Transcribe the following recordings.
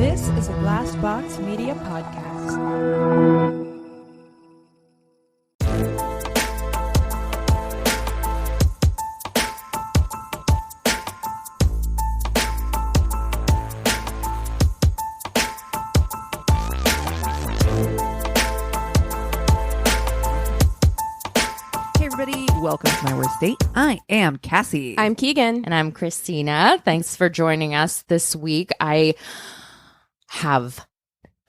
This is a Glassbox Media podcast. Hey everybody, welcome to My Worst Date. I am Cassie. I'm Keegan. And I'm Christina. Thanks for joining us this week. I have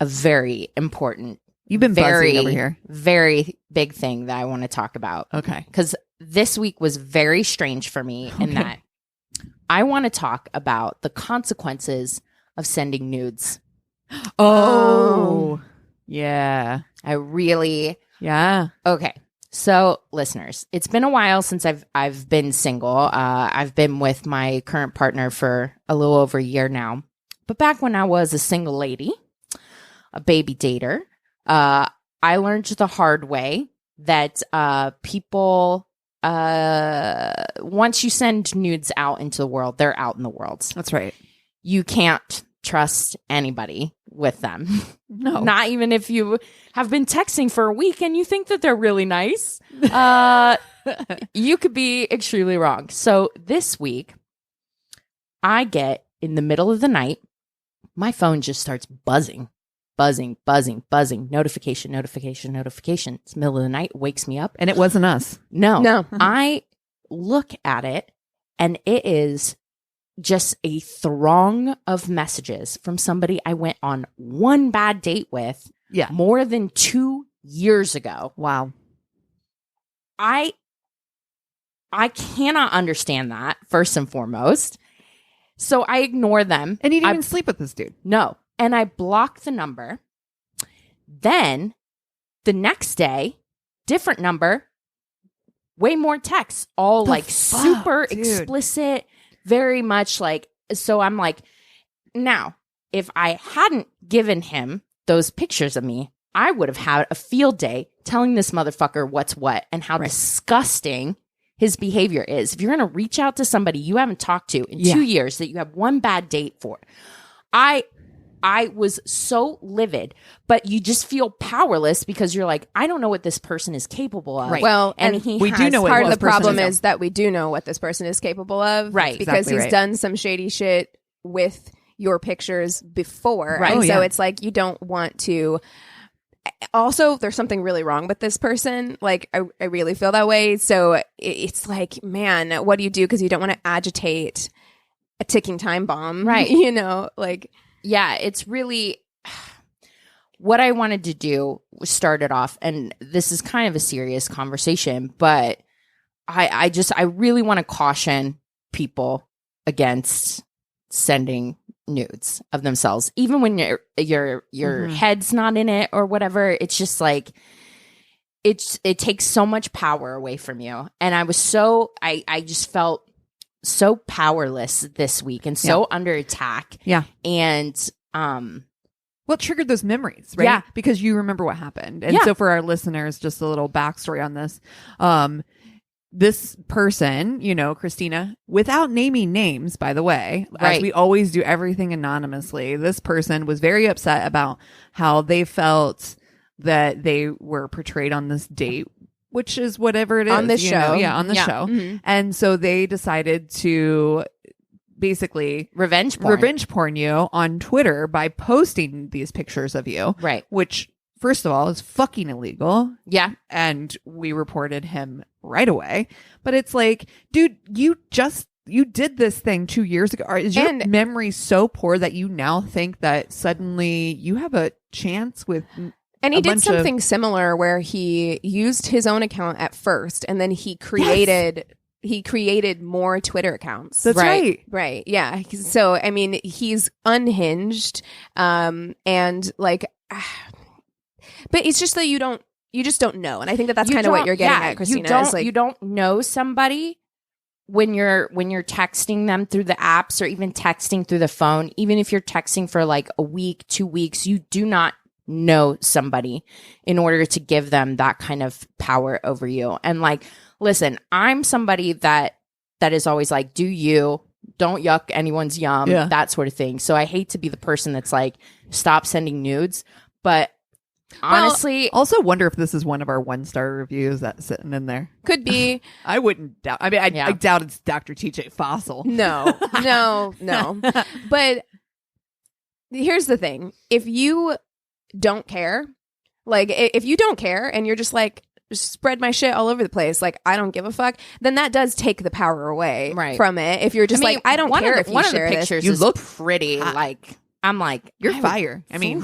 a very important, You've been buzzing over here. very big thing that I want to talk about. Okay. Because this week was very strange for me in that I want to talk about the consequences of sending nudes. Oh, yeah. Okay. So, listeners, it's been a while since I've been single. I've been with my current partner for a little over a year now. But back when I was a single lady, a baby dater, I learned the hard way that people, once you send nudes out into the world, they're out in the world. That's right. You can't trust anybody with them. No. Not even if you have been texting for a week and you think that they're really nice. You could be extremely wrong. So this week, I get in the middle of the night, my phone just starts buzzing. Notification. It's the middle of the night, wakes me up. And it wasn't us. No. I look at it and it is just a throng of messages from somebody I went on one bad date with more than 2 years ago. Wow. I cannot understand that, first and foremost. So I ignore them. And you didn't even sleep with this dude. No. And I block the number. Then the next day, different number, way more texts, all super dude. explicit, very much like, so I'm like, now, if I hadn't given him those pictures of me, I would have had a field day telling this motherfucker what's what and how disgusting his behavior is. If you're going to reach out to somebody you haven't talked to in 2 years that you have one bad date for, I was so livid, but you just feel powerless because you're like, I don't know what this person is capable of. Right. Well, and we do know what part of this the problem person is that we do know what this person is capable of. Right. Because Exactly he's right. done some shady shit with your pictures before. Right. And Oh, so yeah. it's like you don't want to. Also, there's something really wrong with this person. Like, I really feel that way. So it's like, man, what do you do? Because you don't want to agitate a ticking time bomb. Right. You know, like. Yeah, it's really what I wanted to do was start it off, and this is kind of a serious conversation, but I really want to caution people against sending nudes of themselves, even when your head's not in it or whatever. It's just like it takes so much power away from you, and I just felt so powerless this week and so under attack. Yeah. And What triggered those memories, right? Yeah. Because you remember what happened. And so for our listeners, just a little backstory on this. This person, Christina, without naming names, by the way, as we always do everything anonymously, this person was very upset about how they felt that they were portrayed on this date, which is whatever it is. On this show. Yeah, on the show. Mm-hmm. And so they decided to basically revenge porn you on Twitter by posting these pictures of you. Right. Which, first of all, is fucking illegal. Yeah. And we reported him right away. But it's like, dude, you did this thing 2 years ago. Is your memory so poor that you now think that suddenly you have a chance with... And he did something similar where he used his own account at first, and then he created more Twitter accounts. That's right. Right. Yeah. So I mean, he's unhinged, and like, but it's just that you just don't know, and I think that's kind of what you're getting at, Christina. You don't know somebody when you're texting them through the apps or even texting through the phone. Even if you're texting for like a week, 2 weeks, you do not know somebody in order to give them that kind of power over you. And like, listen, I'm somebody that is always like, do you, don't yuck anyone's yum, that sort of thing. So I hate to be the person that's like, stop sending nudes. But honestly, also wonder if this is one of our 1-star reviews that's sitting in there. Could be. I wouldn't doubt. I mean, I doubt it's Dr. TJ Fossil. No. But here's the thing. If you don't care, like if you don't care and you're just like, spread my shit all over the place, like I don't give a fuck, then that does take the power away from it. If you're just like, I don't care if you share this. Pictures you look pretty hot. Like I'm like, you're fire. I mean,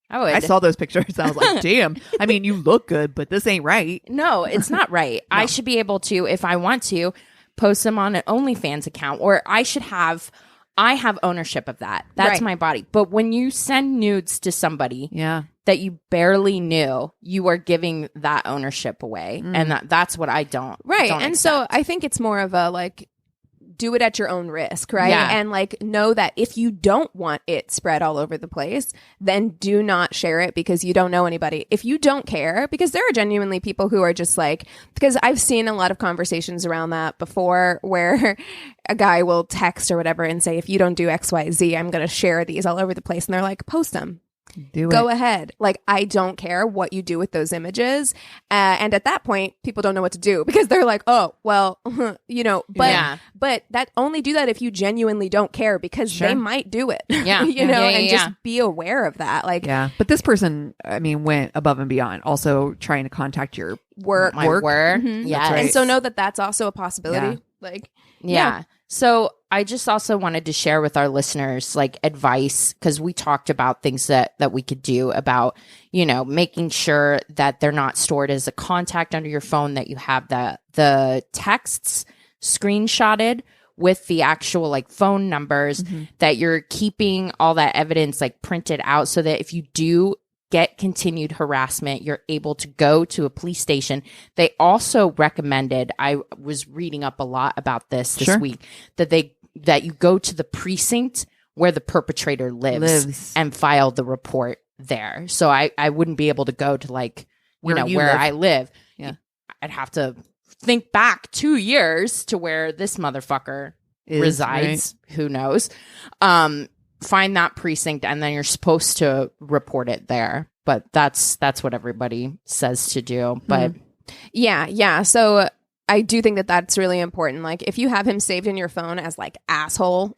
I saw those pictures. I was like, damn. I mean, you look good, but this ain't right. No, it's not right. No. I should be able to, if I want to, post them on an OnlyFans account, or I have ownership of that. That's my body. But when you send nudes to somebody that you barely knew, you are giving that ownership away. And that's what I don't. Right. Don't and accept. So I think it's more of a like, do it at your own risk, right? Yeah. And like know that if you don't want it spread all over the place, then do not share it because you don't know anybody. If you don't care, because there are genuinely people who are just like, because I've seen a lot of conversations around that before where a guy will text or whatever and say, if you don't do XYZ, I'm going to share these all over the place. And they're like, post them. Go ahead. Like, I don't care what you do with those images. And at that point, people don't know what to do because they're like, oh, well, you know, but that only do that if you genuinely don't care because they might do it. Yeah. Just be aware of that. Like, but this person, I mean, went above and beyond, also trying to contact your work. Mm-hmm. Yes. And so know that that's also a possibility. Yeah. Like, So I just also wanted to share with our listeners like advice, because we talked about things that we could do about, you know, making sure that they're not stored as a contact under your phone, that you have the texts screenshotted with the actual like phone numbers, that you're keeping all that evidence like printed out so that if you do get continued harassment, you're able to go to a police station. They also recommended, I was reading up a lot about this week, that you go to the precinct where the perpetrator lives and file the report there. So I wouldn't be able to go to like, where I live. Yeah. I'd have to think back 2 years to where this motherfucker resides. Right. Who knows? Find that precinct, and then you're supposed to report it there. But that's what everybody says to do. But yeah. So I do think that that's really important. Like, if you have him saved in your phone as like asshole,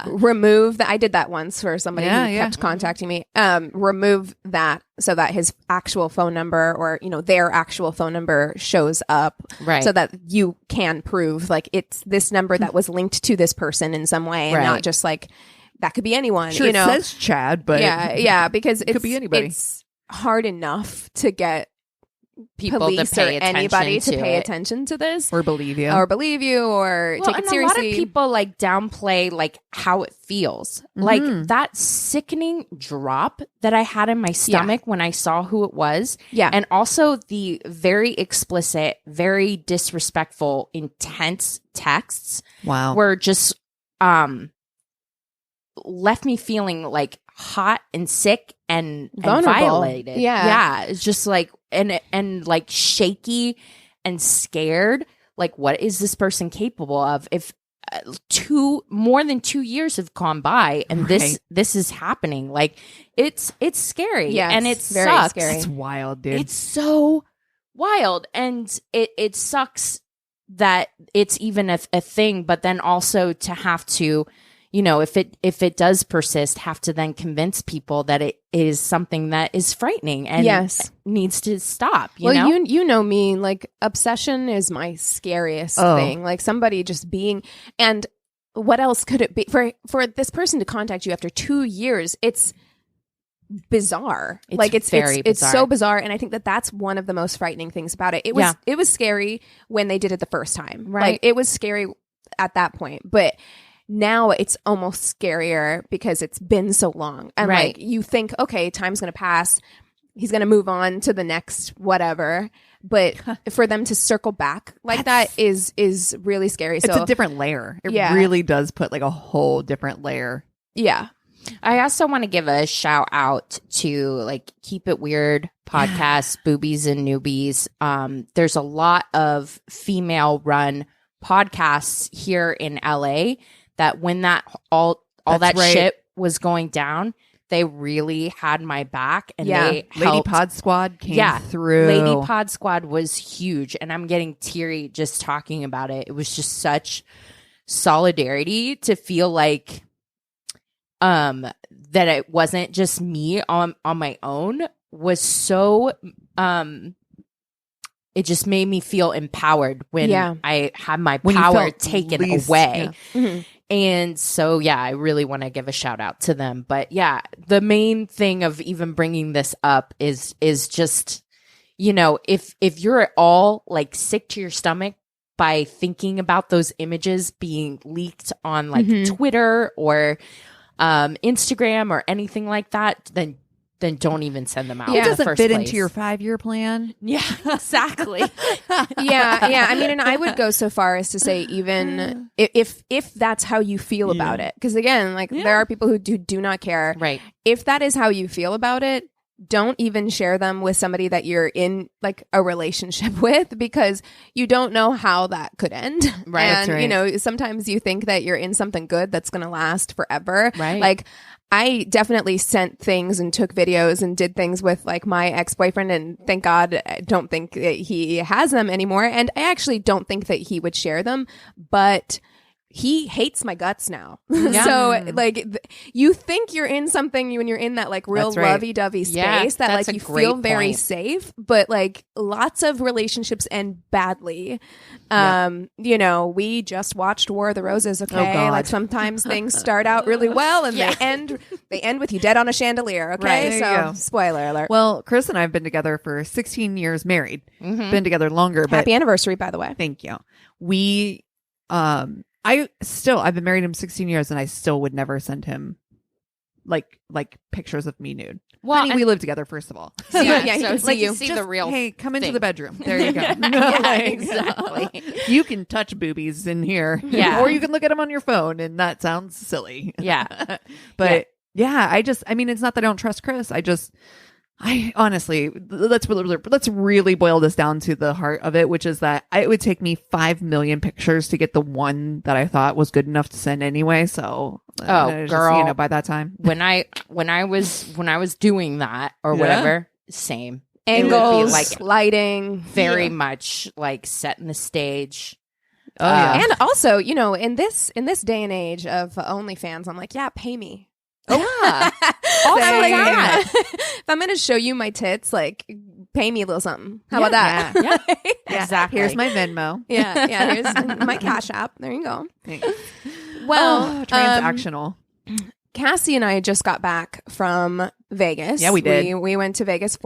remove that. I did that once for somebody who kept contacting me. Remove that so that his actual phone number, or their actual phone number, shows up, right? So that you can prove like it's this number that was linked to this person in some way, and not just like. That could be anyone. Sure, it says Chad, but because it could be anybody. It's hard enough to get people police to pay or anybody to pay attention to this, or believe you, or take it seriously. A lot of people like downplay like how it feels, like that sickening drop that I had in my stomach when I saw who it was. Yeah, and also the very explicit, very disrespectful, intense texts. Wow, were just left me feeling like hot and sick and violated. Yeah. It's just like, and like shaky and scared. Like, what is this person capable of? If more than 2 years have gone by and this is happening, like it's scary. Yeah, and it's very sucks. Scary. It's wild, dude. It's so wild, and it sucks that it's even a thing. But then also to have to. If it does persist, have to then convince people that it is something that is frightening and needs to stop. You know me, like obsession is my scariest thing. Like somebody just being, and what else could it be for this person to contact you after 2 years? It's bizarre. It's so bizarre, and I think that that's one of the most frightening things about it. It was scary when they did it the first time. Right, like, it was scary at that point, but. Now it's almost scarier because it's been so long. And like you think, okay, time's going to pass. He's going to move on to the next whatever. But for them to circle back like that is really scary. It's a different layer. It really does put like a whole different layer. Yeah. I also want to give a shout out to like Keep It Weird podcast, Boobies and Newbies. There's a lot of female run podcasts here in LA that when that all That's that right. shit was going down, they really had my back, and Yeah. they Lady helped. Pod Squad came through. Lady Pod Squad was huge, and I'm getting teary just talking about it. It was just such solidarity to feel like that it wasn't just me on my own was so it just made me feel empowered when I had my When you power felt taken least- away. yeah. Mhm. And so, yeah, I really want to give a shout out to them. But yeah, the main thing of even bringing this up is just, you know, if you're at all like sick to your stomach by thinking about those images being leaked on like Twitter or Instagram or anything like that, then don't even send them out. It in the doesn't first fit place. into your 5-year plan. Yeah, exactly. Yeah. I mean, and I would go so far as to say, even if that's how you feel about it, because again, like there are people who do not care. Right. If that is how you feel about it, don't even share them with somebody that you're in like a relationship with, because you don't know how that could end. Right. And That's right. you know, sometimes you think that you're in something good that's going to last forever. Right. Like, I definitely sent things and took videos and did things with like my ex-boyfriend, and thank God I don't think that he has them anymore. And I actually don't think that he would share them, but he hates my guts now. So like you think you're in something when you're in that like real That's right. lovey-dovey space Yeah, that that's like a you great feel very point. safe, but like lots of relationships end badly. You know, we just watched War of the Roses, okay? God. Like sometimes things start out really well and they end with you dead on a chandelier, okay? Right, there you So go. spoiler alert. Well, Chris and I have been together for 16 years married. Been together longer, but Happy anniversary, by the way. thank you. We, I've been married him 16 years, and I still would never send him like pictures of me nude. Well, Honey, and- we live together, first of all. Yeah, Yeah, yeah, he so can it's see like you. see Just, the real. hey, come into thing. the bedroom. There you go. Yeah, Like, exactly. You can touch boobies in here. Yeah. Or you can look at them on your phone, and that sounds silly. Yeah. But yeah, I mean, it's not that I don't trust Chris. I honestly, let's really boil this down to the heart of it, which is that it would take me 5 million pictures to get the one that I thought was good enough to send anyway. So, girl. by that time, when I was doing that or Yeah. whatever, same. It would be Angles, like lighting. very much like setting the stage. oh yeah, And also, you know, in this day and age of OnlyFans, I'm like, yeah, pay me. Yeah. Also, Same. like, if I'm going to show you my tits, like, pay me a little something. How about that? Yeah. Exactly. here's my Venmo. Yeah. Here's my Cash App. There you go. Thanks. Well, Transactional. Cassie and I just got back from Vegas. Yeah, we did. We went to Vegas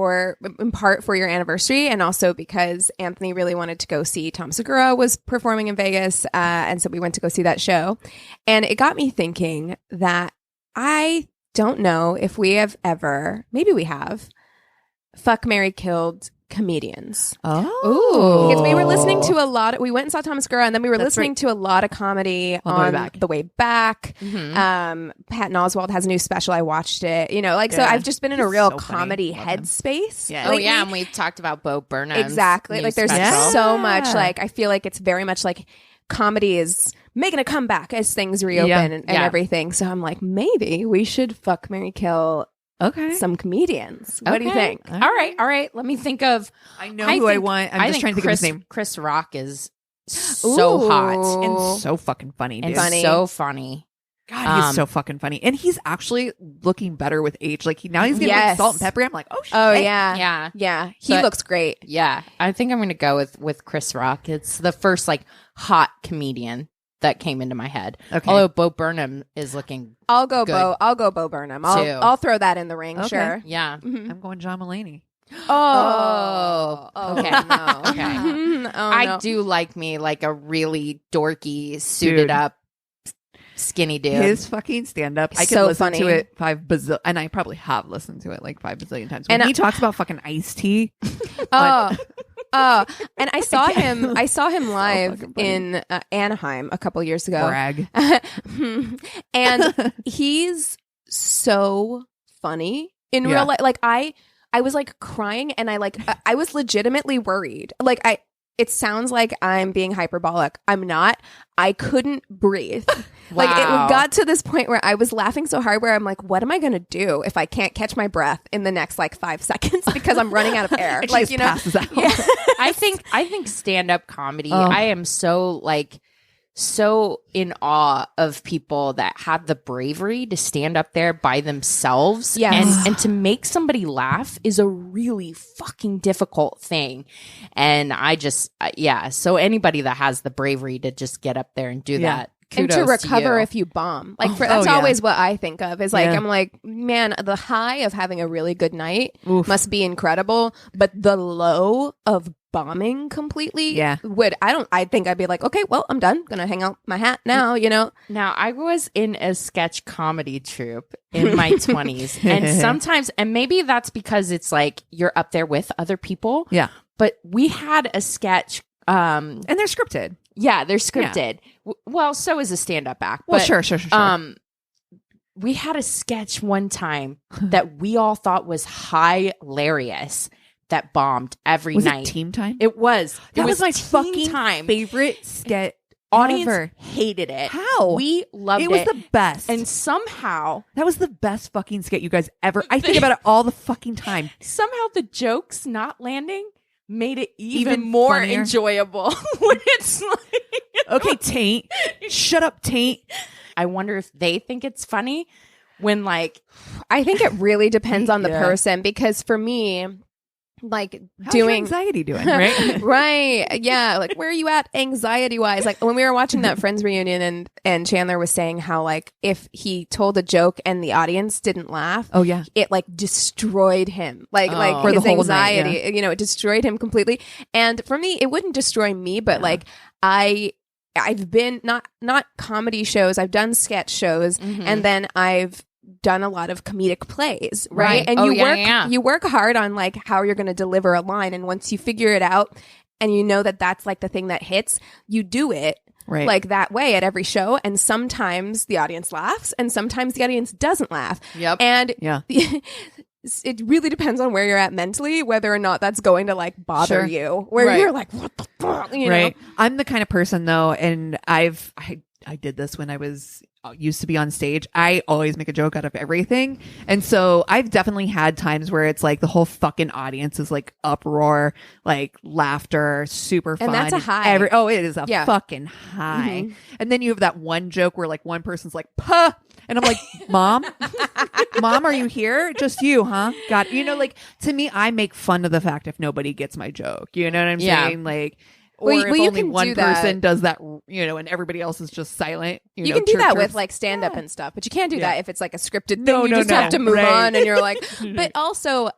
in part for your anniversary, and also because Anthony really wanted to go see Tom Segura was performing in Vegas, and so we went to go see that show. And it got me thinking that I don't know if we have ever, maybe we have, fuck, marry, killed comedians. Oh, Because we were listening to a lot we went and saw Thomas Gurra, and then we were That's listening to a lot of comedy on the way back. Patton Oswalt has a new special. I watched it. You know, like, so Yeah. I've just been in a real so funny. comedy Love him. headspace. Yeah. Oh lately. yeah, and we've talked about Bo Burnham. Exactly. Like there's special. so much, Yeah. like, I feel like it's very much like comedy is making a comeback as things reopen Yeah. and Yeah. everything. So I'm like, maybe we should fuck, marry, kill okay. some comedians. What do you Okay. think? All right. Let me think of. I know who I think- want. I'm just think trying to think Chris, of his name. Chris Rock is so Ooh. hot And so fucking funny, dude. and Funny. so funny. God, he's so fucking funny, and he's actually looking better with age. Like he's getting like Yes. salt and pepper. I'm like, oh shit. Oh yeah. Yeah. Yeah. He But- looks great. Yeah, I think I'm going to go with Chris Rock. It's the first like hot comedian that came into my head. Okay. Although Bo Burnham is looking, I'll go Good. Bo Burnham. Too. I'll throw that in the ring. Okay. Sure. yeah. Mhm. I'm going John Mulaney. Oh. Okay. No. Okay. Oh, I no. do like me like a really dorky, suited Dude. up, skinny dude. His fucking stand up. I can So listen to funny. it 5 bazillion, and I probably have listened to it like 5 bazillion times. When And he talks about fucking iced tea. Oh. Oh, and I saw him live fucking funny. in Anaheim a couple years ago. Brag. And he's so funny in Yeah. real life. Like I was like crying, and I was legitimately worried. Like it sounds like I'm being hyperbolic. I'm not. I couldn't breathe. Like it got to this point where I was laughing so hard where I'm like, what am I going to do if I can't catch my breath in the next like 5 seconds because I'm running out of air? And like, she just passes out. Yeah. I think stand-up comedy, I am so in awe of people that have the bravery to stand up there by themselves. Yes. And to make somebody laugh is a really fucking difficult thing. And I just, so anybody that has the bravery to just get up there and do that, kudos and to recover you. if you bomb. Like that's always what I think of is like, I'm like, man, the high of having a really good night must be incredible, but the low of bombing completely I think I'd be like, okay, well, I'm done, gonna hang out my hat now, you know. Now I was in a sketch comedy troupe in my 20s, and sometimes, and maybe that's because it's like you're up there with other people, but we had a sketch and they're scripted. They're scripted. Well, so is a stand-up act. Well, but, sure. We had a sketch one time that we all thought was hilarious that bombed every night. Was it Team Time? It was. That was my fucking favorite sketch. Audience ever. hated it. How? We loved it. It was the best. And somehow... That was the best fucking skit you guys ever... I think about it all the fucking time. Somehow the jokes not landing made it even more funnier. Enjoyable. When it's like... Okay, Taint. Shut up, Taint. I wonder if they think it's funny when like... I think it really depends on the person, because for me... like how's your anxiety doing, right? Right. Yeah. Like, where are you at anxiety wise? Like when we were watching that Friends reunion and Chandler was saying how like if he told a joke and the audience didn't laugh, it like destroyed him. Like for his the whole anxiety, night, you know, it destroyed him completely. And for me, it wouldn't destroy me, but like I've been not comedy shows. I've done sketch shows, and then I've done a lot of comedic plays, right? And you work hard on like how you're going to deliver a line, and once you figure it out and you know that that's like the thing that hits, you do it like that way at every show, and sometimes the audience laughs and sometimes the audience doesn't laugh. And it really depends on where you're at mentally, whether or not that's going to like bother you, where you're like, what the fuck, you know? I'm the kind of person though, and I did this when I used to be on stage. I always make a joke out of everything. And so I've definitely had times where it's like the whole fucking audience is like uproar, like laughter, super fun. And that's a high. It is a fucking high. And then you have that one joke where like one person's like, puh. And I'm like, Mom, are you here? Just you, huh? God, you know, like to me, I make fun of the fact if nobody gets my joke. You know what I'm saying? Like, or if only one person does that, you know, and everybody else is just silent. You know, can do that with like stand up and stuff, but you can't do that if it's like a scripted thing. You just have to move on, and you're like, but also,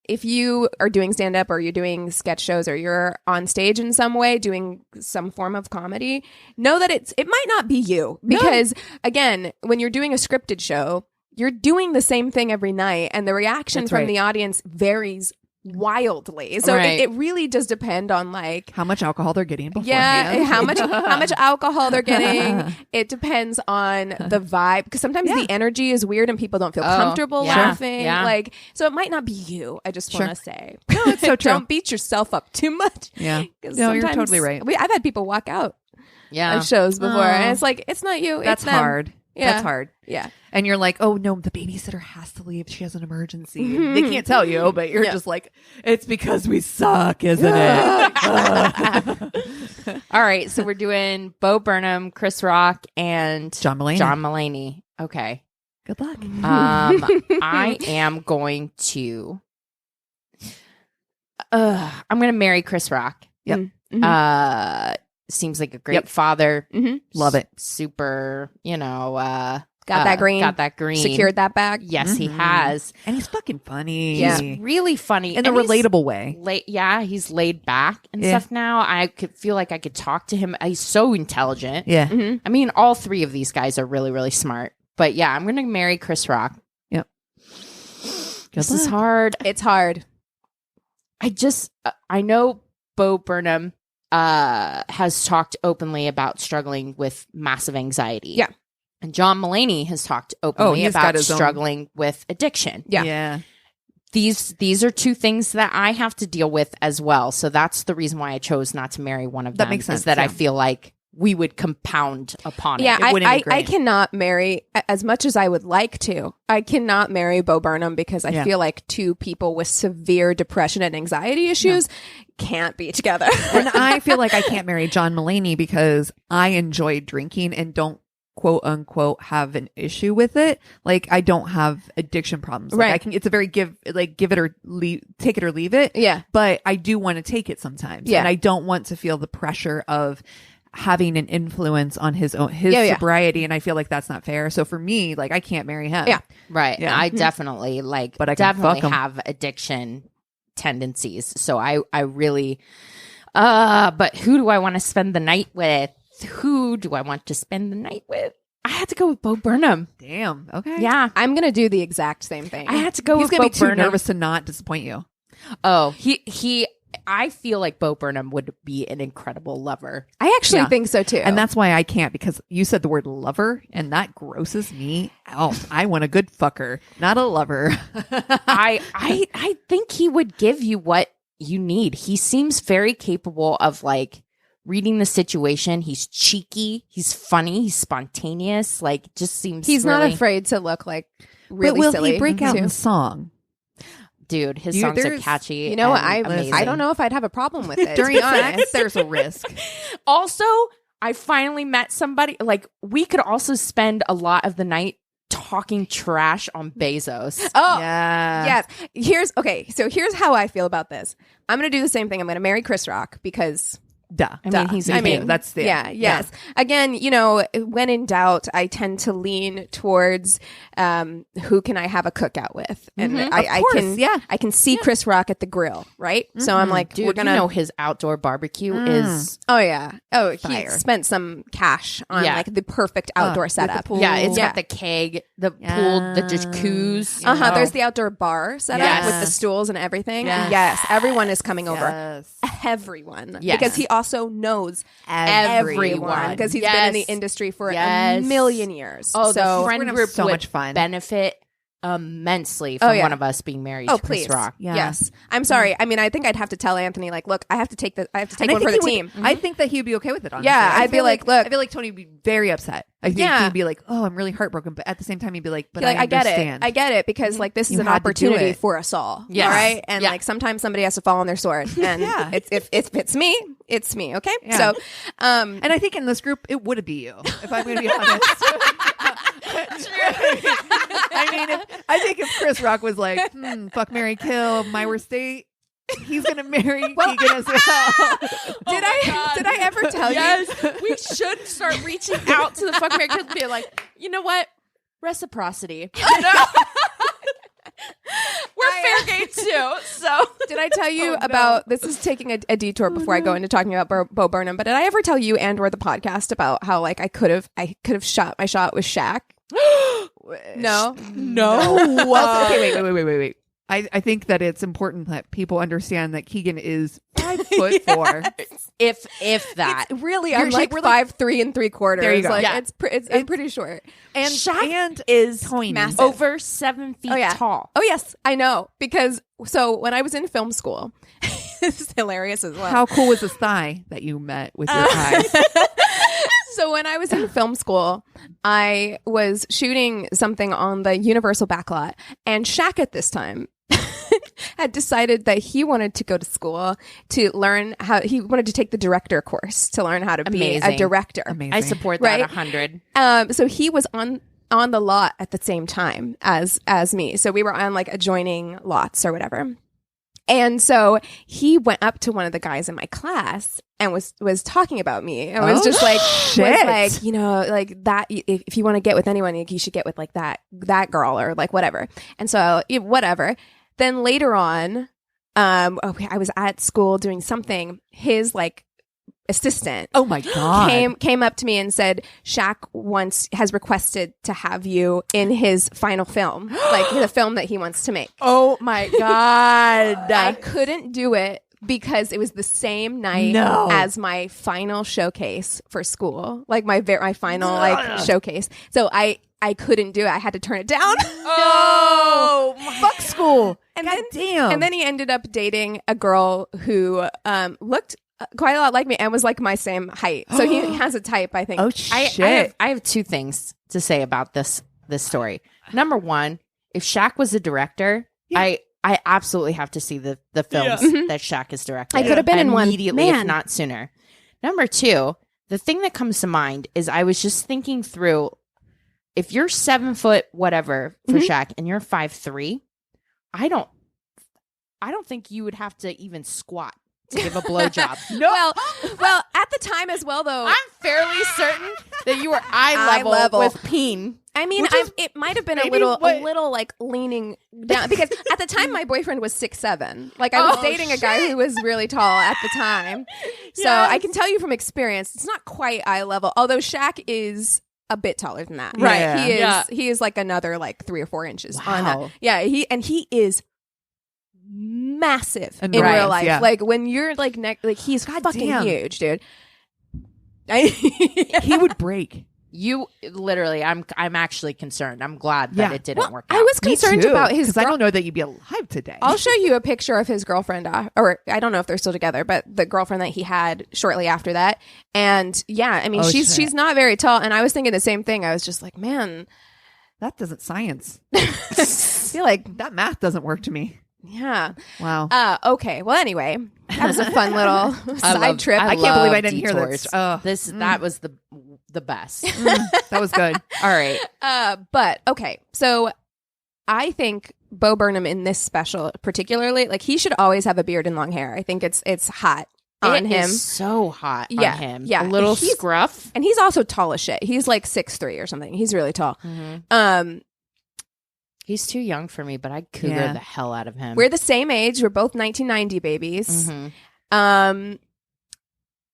if you are doing stand up or you're doing sketch shows or you're on stage in some way doing some form of comedy, know that it might not be you, because again, when you're doing a scripted show, you're doing the same thing every night, and the reaction from the audience varies wildly. So it really does depend on like how much alcohol they're getting beforehand. Yeah, how much alcohol they're getting. It depends on the vibe, because sometimes the energy is weird and people don't feel comfortable laughing. Like, so it might not be you. I just want to say, no, it's so true. Don't beat yourself up too much. Yeah, no, you're totally right. I've had people walk out of shows before, and it's like, it's not you. That's it's them. hard. Yeah. That's hard. Yeah. And you're like, oh no, the babysitter has to leave. She has an emergency. They can't tell you, but you're just like, it's because we suck, isn't it? All right. So we're doing Bo Burnham, Chris Rock, and John Mulaney. Okay. Good luck. I am going to I'm going to marry Chris Rock. Yep. Seems like a great father. Love it. Super, you know, got that green. Secured that bag. Yes, he has. And he's fucking funny. He's really funny. In a relatable way. He's laid back and stuff now. I could feel like I could talk to him. He's so intelligent. Yeah. I mean, all three of these guys are really, really smart. But yeah, I'm going to marry Chris Rock. Yep. This is hard. It's hard. I know Bo Burnham has talked openly about struggling with massive anxiety. Yeah. And John Mulaney has talked openly about struggling with addiction. Yeah. these are two things that I have to deal with as well. So that's the reason why I chose not to marry one of them. That makes sense. Is that yeah. I feel like we would compound upon it. Yeah, It wouldn't be I great. cannot marry, as much as I would like to, I cannot marry Bo Burnham because I Yeah. feel like two people with severe depression and anxiety issues can't be together. And I feel like I can't marry John Mulaney because I enjoy drinking and don't quote unquote have an issue with it. Like I don't have addiction problems. Like, Right. I can. It's a very give it or leave, take it or leave it. Yeah. But I do want to take it sometimes. Yeah. And I don't want to feel the pressure of having an influence on his Yeah. sobriety. And I feel like that's not fair. So for me, like I can't marry him. Yeah. Right. Yeah. I definitely like, But I can definitely fuck 'em. have addiction tendencies. So I really, but who do I want to spend the night with? Who do I want to spend the night with? I had to go with Bo Burnham. Damn. Okay. Yeah. I'm going to do the exact same thing. I had to go He's with gonna Bo be too Burnham. nervous to not disappoint you. Oh, I feel like Bo Burnham would be an incredible lover. I actually Yeah. think so too. And that's why I can't, because you said the word lover and that grosses me out. I want a good fucker, not a lover. I think he would give you what you need. He seems very capable of like reading the situation. He's cheeky, he's funny, he's spontaneous. Like just seems he's not really- afraid to look like really but will silly. he break out too. in song? Dude, his You- songs are there's- catchy. You know what? and I amazing. don't know if I'd have a problem with it. During to be sex, honest. there's a risk. Also, I finally met somebody. Like we could also spend a lot of the night talking trash on Bezos. Oh, Yeah. yes. Here's how I feel about this. I'm going to do the same thing. I'm going to marry Chris Rock because Duh. I mean, he's a I mean, king. that's the yes. Again, when in doubt, I tend to lean towards who can I have a cookout with, and I course, can yeah. I can see Chris Rock at the grill, right? So I'm like, Dude, we're gonna you know his outdoor barbecue is oh yeah, he Fire. spent some cash on Yeah. like the perfect outdoor with the setup. pool. yeah, it's Yeah. got the keg, the pool, the jacuzzi. There's the outdoor bar set up Yes. with the stools and everything. Yes. Yes, everyone is coming over. Yes. Everyone, Yes. because he also knows Everyone. everyone because he's Yes. been in the industry for Yes. a million years. Oh, so the we're friend gonna have group so would much fun. benefit immensely from yeah. one of us being married oh to Chris please, Rock. Yeah. yes. I'm sorry. I mean, I think I'd have to tell Anthony, like, look, I have to take And one I for think the he would- team. I think that he would be okay with it, honestly. Yeah, I I'd be feel like, look- I feel like Tony would be very upset. I think Yeah. he'd be like, oh, I'm really heartbroken. But at the same time, he'd be like, but Be like, I get it. understand. I get it because like this is You an had to do opportunity it. for us all. Yes. All right. And Yeah. like sometimes somebody has to fall on their sword. And Yeah. if it's me, it's me. Okay. Yeah. So And I think in this group, it would be you, if I'm going to be honest. I mean, I think if Chris Rock was like, fuck, marry, kill, my worst date, he's going to marry Keegan as well. did I ever tell you? Yes, we should start reaching out to the fuck Mary kids and be like, you know what? Reciprocity. We're fair game too. So Did I tell you about this? Is taking a detour before I go into talking about Bo Burnham. But did I ever tell you and or the podcast about how like I could have shot my shot with Shaq? No. Well, okay, wait. I think that it's important that people understand that Keegan is 5'4". if that. Really, I'm I'm like like- we're like- 5'3 3/4. There you go. Like Yeah. I'm pretty short. And Shaq is tiny. massive. over 7 feet Oh yeah. tall. Oh yes, I know because so when I was in film school, this is hilarious as well. How cool was this thigh that you met with your eyes? So when I was in film school, I was shooting something on the Universal backlot, and Shaq at this time had decided that he wanted to go to school to learn how. He wanted to take the director course to learn how to be a Amazing. director. Amazing. I support that Right? 100. So he was on the lot at the same time as me. So we were on like adjoining lots or whatever. And so he went up to one of the guys in my class and was talking about me. And was just like, shit. was like, like that. If you want to get with anyone, you should get with like that girl or like whatever. And so whatever. Then later on, I was at school doing something. His like assistant Oh my god! came up to me and said, Shaq has requested to have you in his final film, like the film that he wants to make. Oh my God. I couldn't do it because it was the same night No. as my final showcase for school, like my final like showcase. So I couldn't do it. I had to turn it down. Oh, Fuck school. damn. And then he ended up dating a girl who looked quite a lot like me and was like my same height. So he has a type, I think. Oh shit! I have two things to say about this story. Number one, if Shaq was a director, I absolutely have to see the films that Shaq has directed. I could have been in one immediately, if not sooner. Number two, the thing that comes to mind is I was just thinking through, if you're 7 foot whatever for Shaq and you're 5'3", I don't think you would have to even squat to give a blowjob. No. Well, at the time as well, though, I'm fairly certain that you were eye level with peen. I mean, it might have been a little like leaning down because at the time my boyfriend was 6'7". Like I was dating a guy who was really tall at the time, so I can tell you from experience, it's not quite eye level. Although Shaq is a bit taller than that, right? Yeah. He is like another like 3 or 4 inches on Wow. that. Yeah, he is massive in Right, real life. yeah. Like when you're like he's fucking damn. huge, dude. He would break. You literally, I'm actually concerned. I'm glad that it didn't work out. I was concerned about his because I don't know that you'd be alive today. I'll show you a picture of his girlfriend, or I don't know if they're still together, but the girlfriend that he had shortly after that. And yeah, I mean, she's not very tall. And I was thinking the same thing. I was just like, man, that doesn't science. I feel like that math doesn't work to me. Yeah. Wow. Okay. Well, anyway, that was a fun little side trip. I can't believe I didn't hear detours. this. That was the best. That was good. All right. But okay, so I think Bo Burnham in this special particularly, like he should always have a beard and long hair. I think it's hot on him. Is so hot on him. Yeah. A little scruff. And he's also tall as shit. He's like 6'3" or something. He's really tall. Mm-hmm. He's too young for me, but I'd cougar the hell out of him. We're the same age. We're both 1990 babies. Mm-hmm.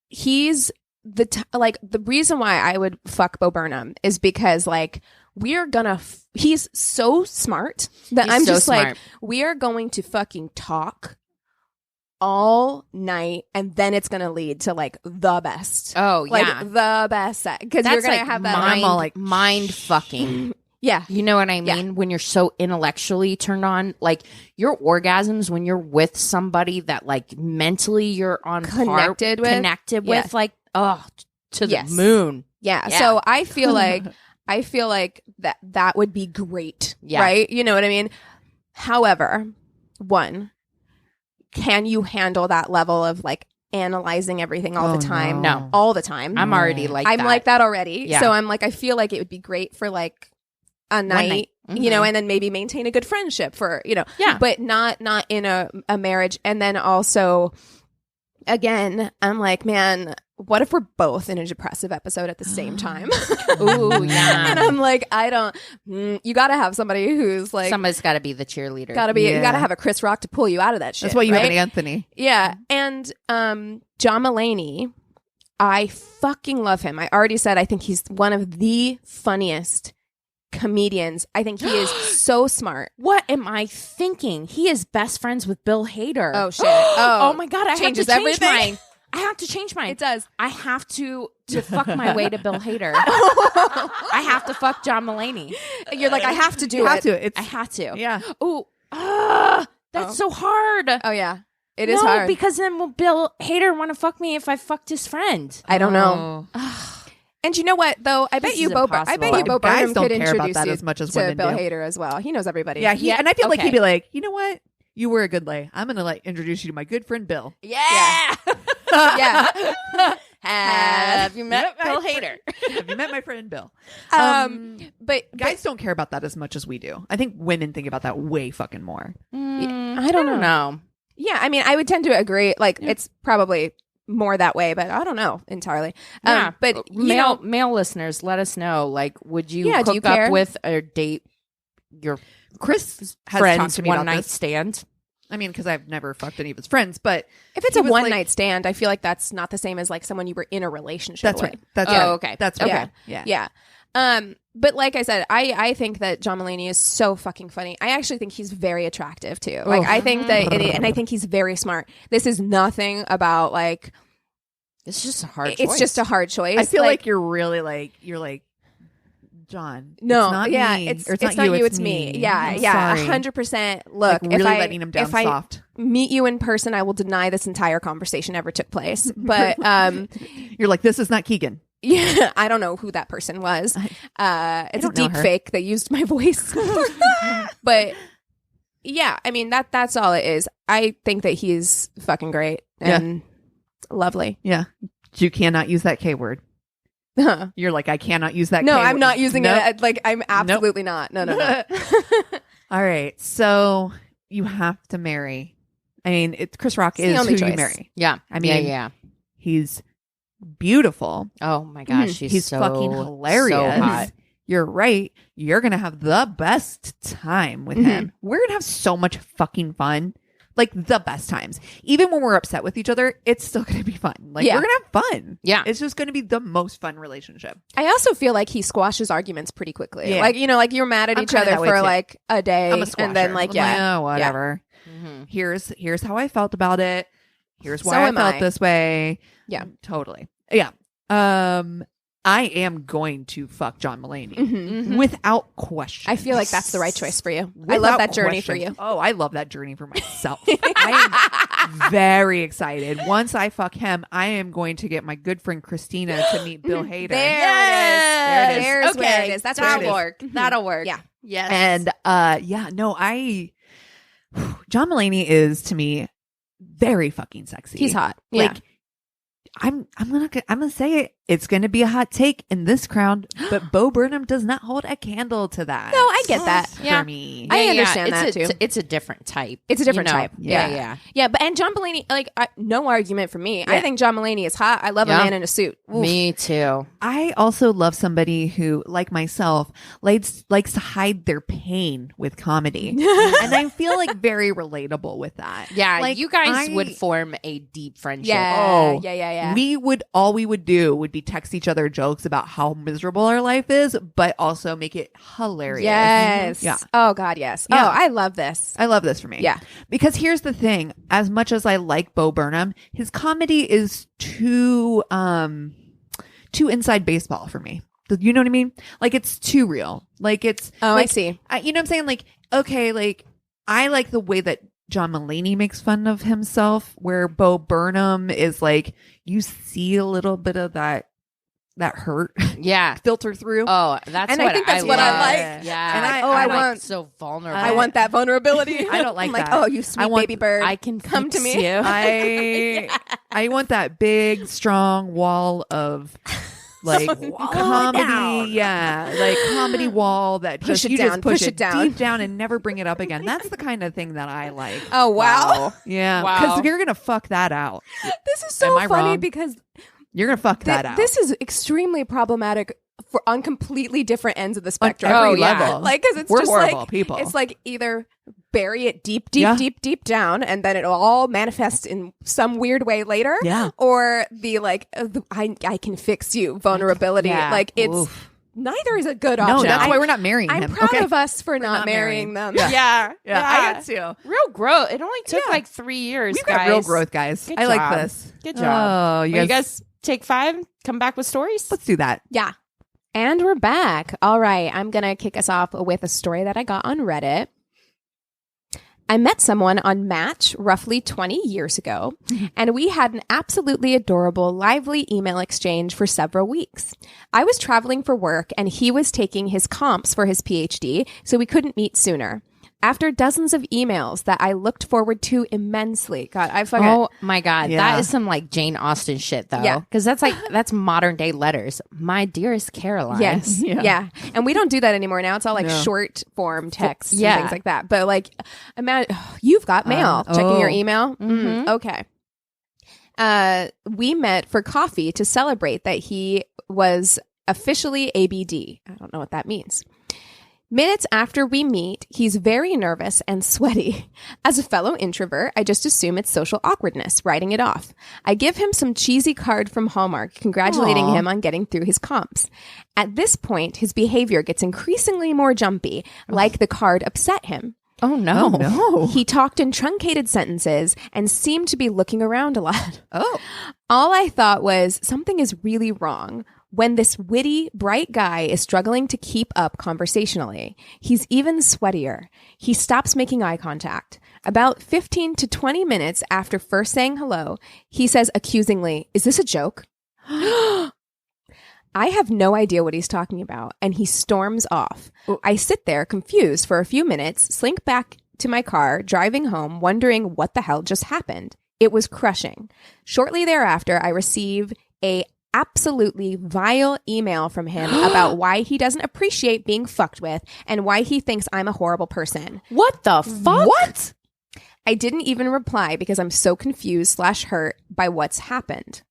He's the reason why I would fuck Bo Burnham is because like we're gonna he's so smart that He's I'm so just smart. like we are going to fucking talk all night and then it's gonna lead to like the best. Oh like yeah, the best set because you're gonna like have that mind fucking. Yeah. You know what I mean? Yeah. When you're so intellectually turned on, like your orgasms when you're with somebody that like mentally you're on connected with, like, to the moon. Yeah. So I feel like that would be great. Yeah. Right? You know what I mean? However, one, can you handle that level of like analyzing everything all the time? No. All the time. I'm already like I'm that. like that already. Yeah. So I'm like, I feel like it would be great for like a night, you know, and then maybe maintain a good friendship for, you know, but not in a marriage. And then also, again, I'm like, man, what if we're both in a depressive episode at the same time? Ooh, yeah. And I'm like, I don't, you got to have somebody who's like, somebody's got to be the cheerleader. you got to have a Chris Rock to pull you out of that shit. That's why you right? have an Anthony. Yeah. And John Mulaney, I fucking love him. I already said I think he's one of the funniest comedians. I think he is so smart. What am I thinking? He is best friends with Bill Hader. Oh shit. Oh my god, I have to Changes change everything. mine. I have to change mine. It does. I have to fuck my way to Bill Hader. I have to fuck John Mulaney. You're like, I have to do You it. have to. I have to. Yeah. Ooh. That's so hard. Oh yeah. It is hard. because then will Bill Hader want to fuck me if I fucked his friend? I don't know. And you know what though? I bet This you is Bo impossible. Guys Burnham don't could care about introduce that you as much as to women Bill do. Hader as well. He knows everybody. Yeah, and I feel like okay. he'd be like, you know what? You were a good lay. I'm gonna like introduce you to my good friend Bill. Yeah. Yeah. Have you met Bill Hader? Have you met my friend Bill? But Guys don't care about that as much as we do. I think women think about that way fucking more. I don't know. Yeah, I mean, I would tend to agree. Like, it's probably more that way, but I don't know entirely. Yeah, but male listeners, let us know. Like, would you do hook you care? up with or date your Chris has friend's talked to me one about night this. stand? I mean, because I've never fucked any of his friends, but if it's he a was one like- night stand, I feel like that's not the same as like someone you were in a relationship That's with. right. That's Oh, right. okay. That's right. Yeah. Yeah. Yeah. But like I said, I think that John Mulaney is so fucking funny. I actually think he's very attractive too. Like I think that, and I think he's very smart. This is nothing about like. It's just a hard choice. It's just a hard choice. I feel like you're really like you're like John. No, it's not yeah, me. it's Or not you, it's me. Yeah, I'm yeah, sorry. 100%. Look, Like, really if letting him down if I soft. meet you in person, I will deny this entire conversation ever took place. But You're like, this is not Keegan. yeah, I don't know who that person was. It's a don't know deep her. fake that used my voice. But yeah, I mean that's all it is. I think that he's fucking great and lovely. Yeah. You cannot use that K word. You're like, I cannot use that No, K word. I'm not using Nope. it. Like, I'm absolutely not. No. All right. So you have to marry. I mean, Chris Rock It's the is only who you choice. marry. Yeah. I mean, yeah. he's beautiful. Oh my gosh, He's so, fucking hilarious. So hot. You're right. You're going to have the best time with him. We're going to have so much fucking fun. Like the best times. Even when we're upset with each other, it's still going to be fun. Like Yeah. we're going to have fun. Yeah. It's just going to be the most fun relationship. I also feel like he squashes arguments pretty quickly. Yeah. Like, like you're mad at I'm each kinda other that way for too. like a day. I'm a squasher. And then like, I'm yeah. oh, whatever. Mhm. Here's how I felt about it. Here's why So I am felt I. this way. Yeah. Totally. Yeah. I am going to fuck John Mulaney Mhm. without question. I feel like that's the right choice for you. I love that journey for you. Oh, I love that journey for myself. I am very excited. Once I fuck him, I am going to get my good friend Christina to meet Bill Hader. There There it is. There's where it is. That's where it That'll is. work. That'll work. Yeah. Yes. And John Mulaney is to me very fucking sexy. He's hot. Yeah. Like I'm gonna say it. It's gonna be a hot take in this crowd, but Bo Burnham does not hold a candle to that. No, I get that. For Yeah. me. I understand it's that, too. It's a different type. It's a different you know? type. Yeah. Yeah, but and John Mulaney, like, no argument for me. I Yeah. think John Mulaney is hot. I love a Yeah. man in a suit. Oof. Me too. I also love somebody who, like myself, likes to hide their pain with comedy, and I feel like very relatable with that. Yeah, Like, you guys I- would form a deep friendship. Yeah. Oh, Yeah. All we would do would be text each other jokes about how miserable our life is, but also make it hilarious. Yes. Yeah. Oh God, yes. Yeah. Oh, I love this. I love this for me. Yeah. Because here's the thing. As much as I like Bo Burnham, his comedy is too inside baseball for me. You know what I mean? Like it's too real. Like it's Oh, like, I see. you know what I'm saying? Like, okay, like I like the way that John Mulaney makes fun of himself, where Bo Burnham is like, you see a little bit of that hurt Yeah. filter through. Oh, that's And I what think that's what I love. like. Yeah. And I I like want- so vulnerable. I want that vulnerability. I don't like I'm like, that. oh, you sweet I want- baby bird. I can come to fix me. you. I want that big, strong wall of like comedy. down. Yeah, like comedy wall that Push just it you down, just push push it it down. deep down and never bring it up again. That's the kind of thing that I like. Oh wow. Yeah, Wow. because you're gonna fuck that out. This is Am so I funny wrong? because You're gonna fuck that out. this is extremely problematic on completely different ends of the on spectrum. every Oh, yeah. level. Like, because it's we're just horrible like people. it's like either bury it deep Yeah. down, and then it'll all manifest in some weird way later. Yeah. Or the like, I can fix you vulnerability. Yeah. Like it's Oof. neither is a good No, option. that's I'm, why we're not marrying I'm him. proud okay? of us for not not marrying marrying. them. Yeah. Yeah. I am too. Real growth. It only took Yeah. like 3 years. We've guys. got real growth, guys. Good I like job. this. Good job. Oh, You guys take 5. Come back with stories. Let's do that. Yeah. And we're back. All right. I'm going to kick us off with a story that I got on Reddit. I met someone on Match roughly 20 years ago, and we had an absolutely adorable, lively email exchange for several weeks. I was traveling for work, and he was taking his comps for his PhD, so we couldn't meet sooner. After dozens of emails that I looked forward to immensely. God, I fucking... Oh my God. Yeah. That is some like Jane Austen shit though. Yeah. Because that's modern day letters. My dearest Caroline. Yes. Yeah. Yeah. And we don't do that anymore now. It's all like No. short form text Yeah. and things like that. But like, imagine, you've got mail. Checking your email. Mhm. Okay. We met for coffee to celebrate that he was officially ABD. I don't know what that means. Minutes after we meet, he's very nervous and sweaty. As a fellow introvert, I just assume it's social awkwardness, writing it off. I give him some cheesy card from Hallmark, congratulating Aw. him on getting through his comps. At this point, his behavior gets increasingly more jumpy, like the card upset him. Oh no. Oh no. He talked in truncated sentences and seemed to be looking around a lot. Oh. All I thought was, something is really wrong. when this witty, bright guy is struggling to keep up conversationally. He's even sweatier. He stops making eye contact. About 15 to 20 minutes after first saying hello, he says accusingly, "Is this a joke?" I have no idea what he's talking about, and he storms off. I sit there confused for a few minutes, slink back to my car, driving home, wondering what the hell just happened. It was crushing. Shortly thereafter, I receive a absolutely vile email from him about why he doesn't appreciate being fucked with and why he thinks I'm a horrible person. What the fuck? What? I didn't even reply because I'm so confused/hurt by what's happened.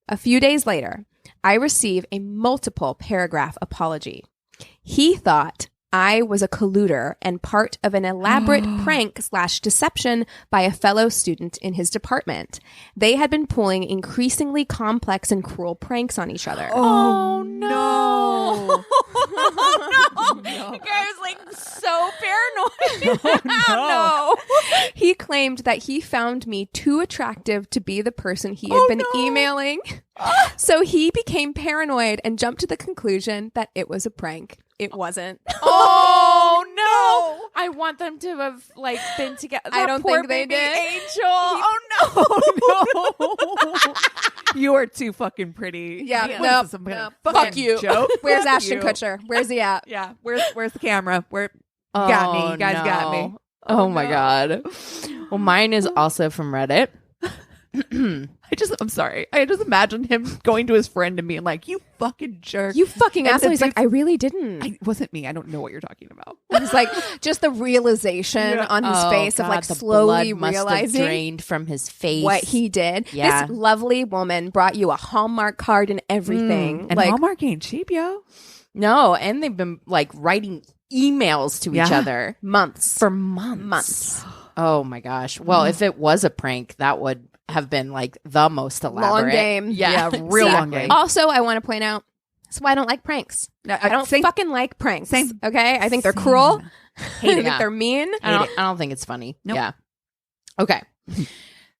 A few days later, I receive a multiple paragraph apology. He thought I was a colluder and part of an elaborate prank/deception by a fellow student in his department. They had been pulling increasingly complex and cruel pranks on each other. Oh no. Oh no. The guy was like so paranoid. No. He claimed that he found me too attractive to be the person he had been emailing. So he became paranoid and jumped to the conclusion that it was a prank. It wasn't. Oh no! I want them to have like been together. I don't think they baby did. Angel. Oh No. You are too fucking pretty. Yeah, What no, is this, some kind of no. fucking Fuck you. Joke? Where's Fuck Ashton you. Kutcher? Where's he at? Yeah. Where's the camera? Where got me? You guys got me. Oh my god. Well, mine is also from Reddit. I'm sorry. I just imagine him going to his friend and being like, "You fucking jerk. You fucking And asshole." the He's like, dude's- I really didn't. It wasn't me. I don't know what you're talking about." He's like, just the realization on his face of like the slowly blood must have realizing drained from his face. what he did. Yeah. This lovely woman brought you a Hallmark card and everything. And like, Hallmark ain't cheap, yo. No, and they've been like writing emails to each Yeah. other months. for months. Months. Oh my gosh. Well, if it was a prank, that would have been like the most elaborate. Long game. Yeah, real long game. Also, I want to point out, that's why I don't like pranks. I don't fucking like pranks. Same. Okay? I think they're cruel. I think Yeah. they're mean. I don't think it's funny. Nope. Yeah. Okay.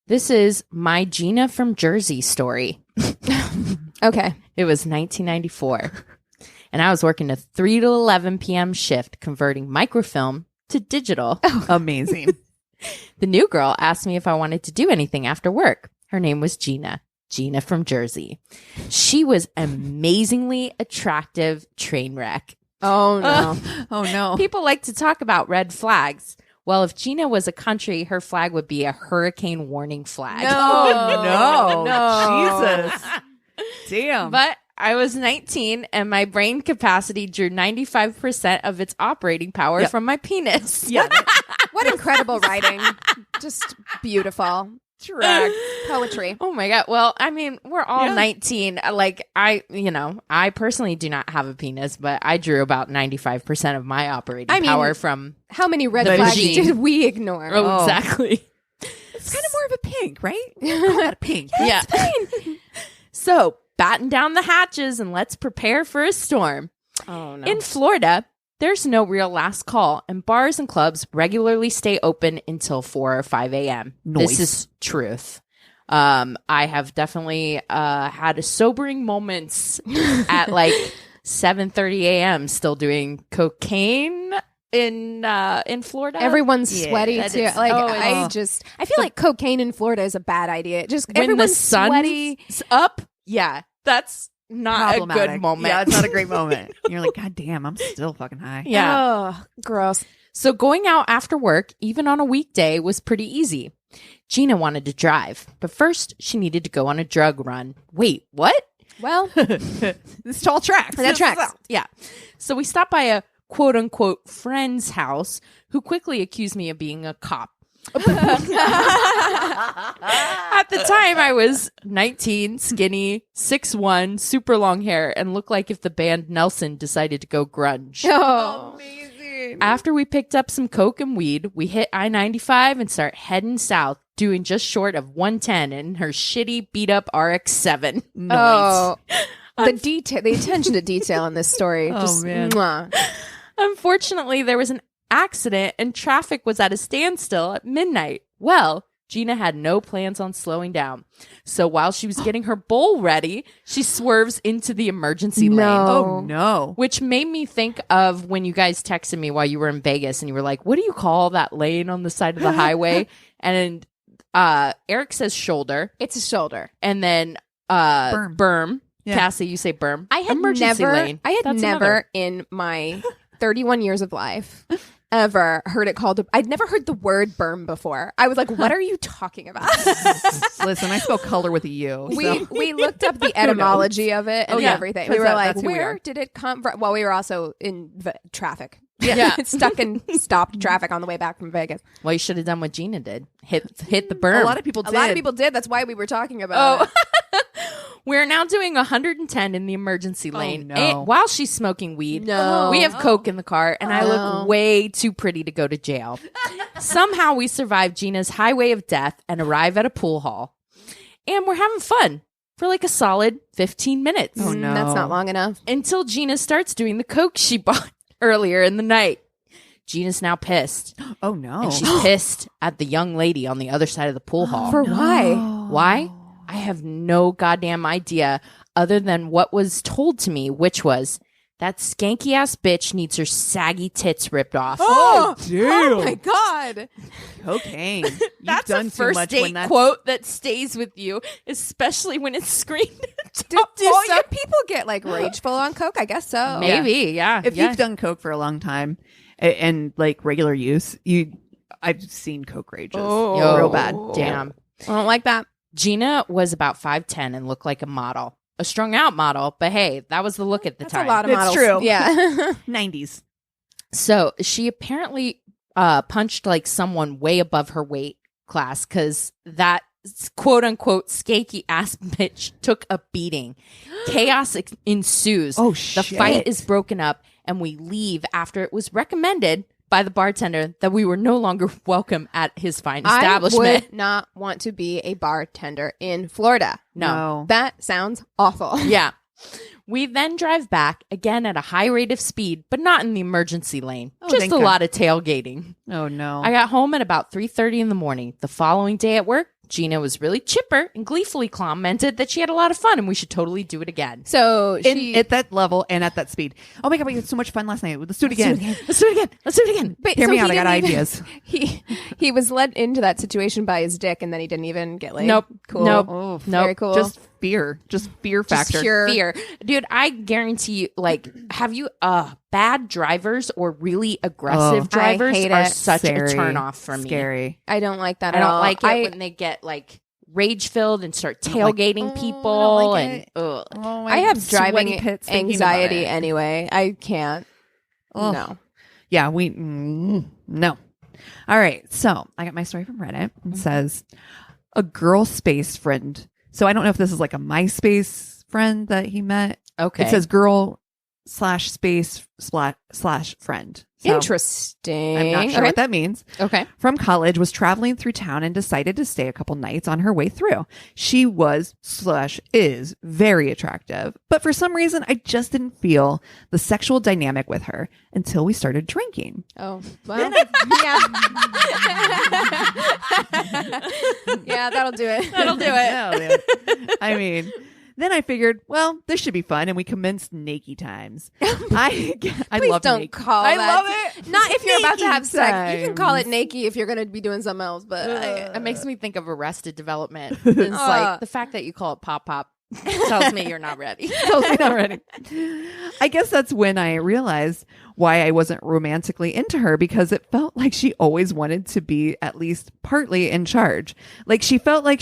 This is my Gina from Jersey story. Okay. It was 1994. And I was working a 3 to 11 p.m. shift converting microfilm to digital. Amazing. The new girl asked me if I wanted to do anything after work. Her name was Gina. Gina from Jersey. She was amazingly attractive train wreck. Oh, no. Oh no. People like to talk about red flags. Well, if Gina was a country, her flag would be a hurricane warning flag. Oh no. No. Jesus. Damn. But I was 19 and my brain capacity drew 95% of its operating power Yep. from my penis. yeah. What incredible writing. Just beautiful. Track. Poetry. Oh my God. Well, I mean, we're all Yeah. 19. Like I personally do not have a penis, but I drew about 95% of my operating I mean, power from. How many red The flags vagine. did we ignore? Oh, exactly. It's kind of more of a pink, right? Call that a pink. Yeah. So batten down the hatches and let's prepare for a storm. Oh, no. In Florida, there's no real last call, and bars and clubs regularly stay open until 4 or 5 a.m. Nice. This is truth. I have definitely had sobering moments at like 7:30 a.m. still doing cocaine in Florida. Everyone's Yeah, sweaty that too. is- Like oh, I feel like cocaine in Florida is a bad idea. Just when the everyone's sun's sweaty. up, yeah, that's not a Problematic. good moment. Yeah, it's not a great moment. You're like, God damn, I'm still fucking high. Yeah. Oh, gross. So going out after work, even on a weekday, was pretty easy. Gina wanted to drive, but first she needed to go on a drug run. Wait, what? Well, This all tracks. that tracks. Yeah. So we stopped by a quote unquote friend's house who quickly accused me of being a cop. At the time, I was 19, skinny, 6'1", super long hair, and looked like if the band Nelson decided to go grunge. Oh, Amazing. After we picked up some coke and weed, we hit I-95 and start heading south, doing just short of 110 in her shitty, beat-up RX-7. oh. The attention to detail in this story. Oh, Just, man. mwah. Unfortunately, there was an accident and traffic was at a standstill at midnight. Well, Gina had no plans on slowing down. So while she was getting her bowl ready, she swerves into the emergency lane. Oh, no. Which made me think of when you guys texted me while you were in Vegas and you were like, what do you call that lane on the side of the highway? And Eric says shoulder. It's a shoulder. And then berm. Yeah. Cassie, you say berm. I had emergency never, lane. I had That's never another. in my 31 years of life ever heard it called. I'd never heard the word berm before. I was like, "What are you talking about?" Listen, I spell color with a U. We looked up the etymology of it and Oh, yeah. everything. 'Cause We were like, that's who we "Where are. did it come from?" Well, we were also in traffic. Yeah. Stuck in stopped traffic on the way back from Vegas. Well, you should have done what Gina did. Hit the berm. A lot of people did. A lot of people did. That's why we were talking about it. We're now doing 110 in the emergency lane. no. And while she's smoking weed. No. We have Coke in the car, and I look way too pretty to go to jail. Somehow we survive Gina's highway of death and arrive at a pool hall. And we're having fun for like a solid 15 minutes. Oh, no. That's not long enough. Until Gina starts doing the Coke she bought earlier in the night. Gina's now pissed. Oh, no. And she's pissed at the young lady on the other side of the pool hall. For why? Why? I have no goddamn idea other than what was told to me, which was that skanky ass bitch needs her saggy tits ripped off. Oh, damn. oh my God. Cocaine. You've That's done a too first much date when that's quote that stays with you, especially when it's screened. Do some people get like rageful on Coke? I guess so. Maybe, yeah. If yeah. you've done coke for a long time and like regular use, I've seen coke rages. Oh. Real bad. Damn. I don't like that. Gina was about 5'10" and looked like a model. A strung out model, but hey, that was the look at the That's time. a lot of It's models. true. Yeah. 90s. So she apparently punched like someone way above her weight class because that quote unquote skanky ass bitch took a beating. Chaos ensues. Oh, The shit. fight is broken up and we leave after it was recommended by the bartender that we were no longer welcome at his fine establishment. I would not want to be a bartender in Florida. No. That sounds awful. Yeah. We then drive back again at a high rate of speed, but not in the emergency lane. Oh, Just thank a God. lot of tailgating. Oh, no. I got home at about 3:30 in the morning. The following day at work, Gina was really chipper and gleefully commented that she had a lot of fun and we should totally do it again. So she at that level and at that speed. Oh my God, we had so much fun last night. Let's do it again. Let's do it again. Let's do it again. But- Hear so me he out. I got didn't even- ideas. He was led into that situation by his dick, and then he didn't even get laid. Nope. Cool. Nope. Oh, Very cool. Just fear. Just fear Just factor. pure Fear. Dude, I guarantee you, like, have you, bad drivers or really aggressive Oh. drivers I hate are it. such Scary. a turn off for me. Scary. I don't like that I at don't all. like it when they get, like, rage filled and start don't like- tailgating Oh, I people don't like and it. ugh. Oh, I have sweaty driving pits thinking about anxiety it. anyway. I can't. Ugh. No. Yeah, no. All right. So I got my story from Reddit. It says a girl space friend. So I don't know if this is like a MySpace friend that he met. Okay. It says girl /space/ friend. So Interesting. I'm not sure what that means. okay. From college, was traveling through town and decided to stay a couple nights on her way through. She was/is very attractive, but for some reason, I just didn't feel the sexual dynamic with her until we started drinking. Oh, well, yeah. Yeah, that'll do it. That'll do it. That'll do it. I mean, then I figured, well, this should be fun, and we commenced naked times. I Please love don't naked. call I that. love it. Not if you're about to have Naked sex. You can call it times. naked if you're going to be doing something else. But It makes me think of Arrested Development. It's like the fact that you call it pop pop tells me you're not ready. Totally not ready. I guess that's when I realized why I wasn't romantically into her, because it felt like she always wanted to be at least partly in charge. Like she felt like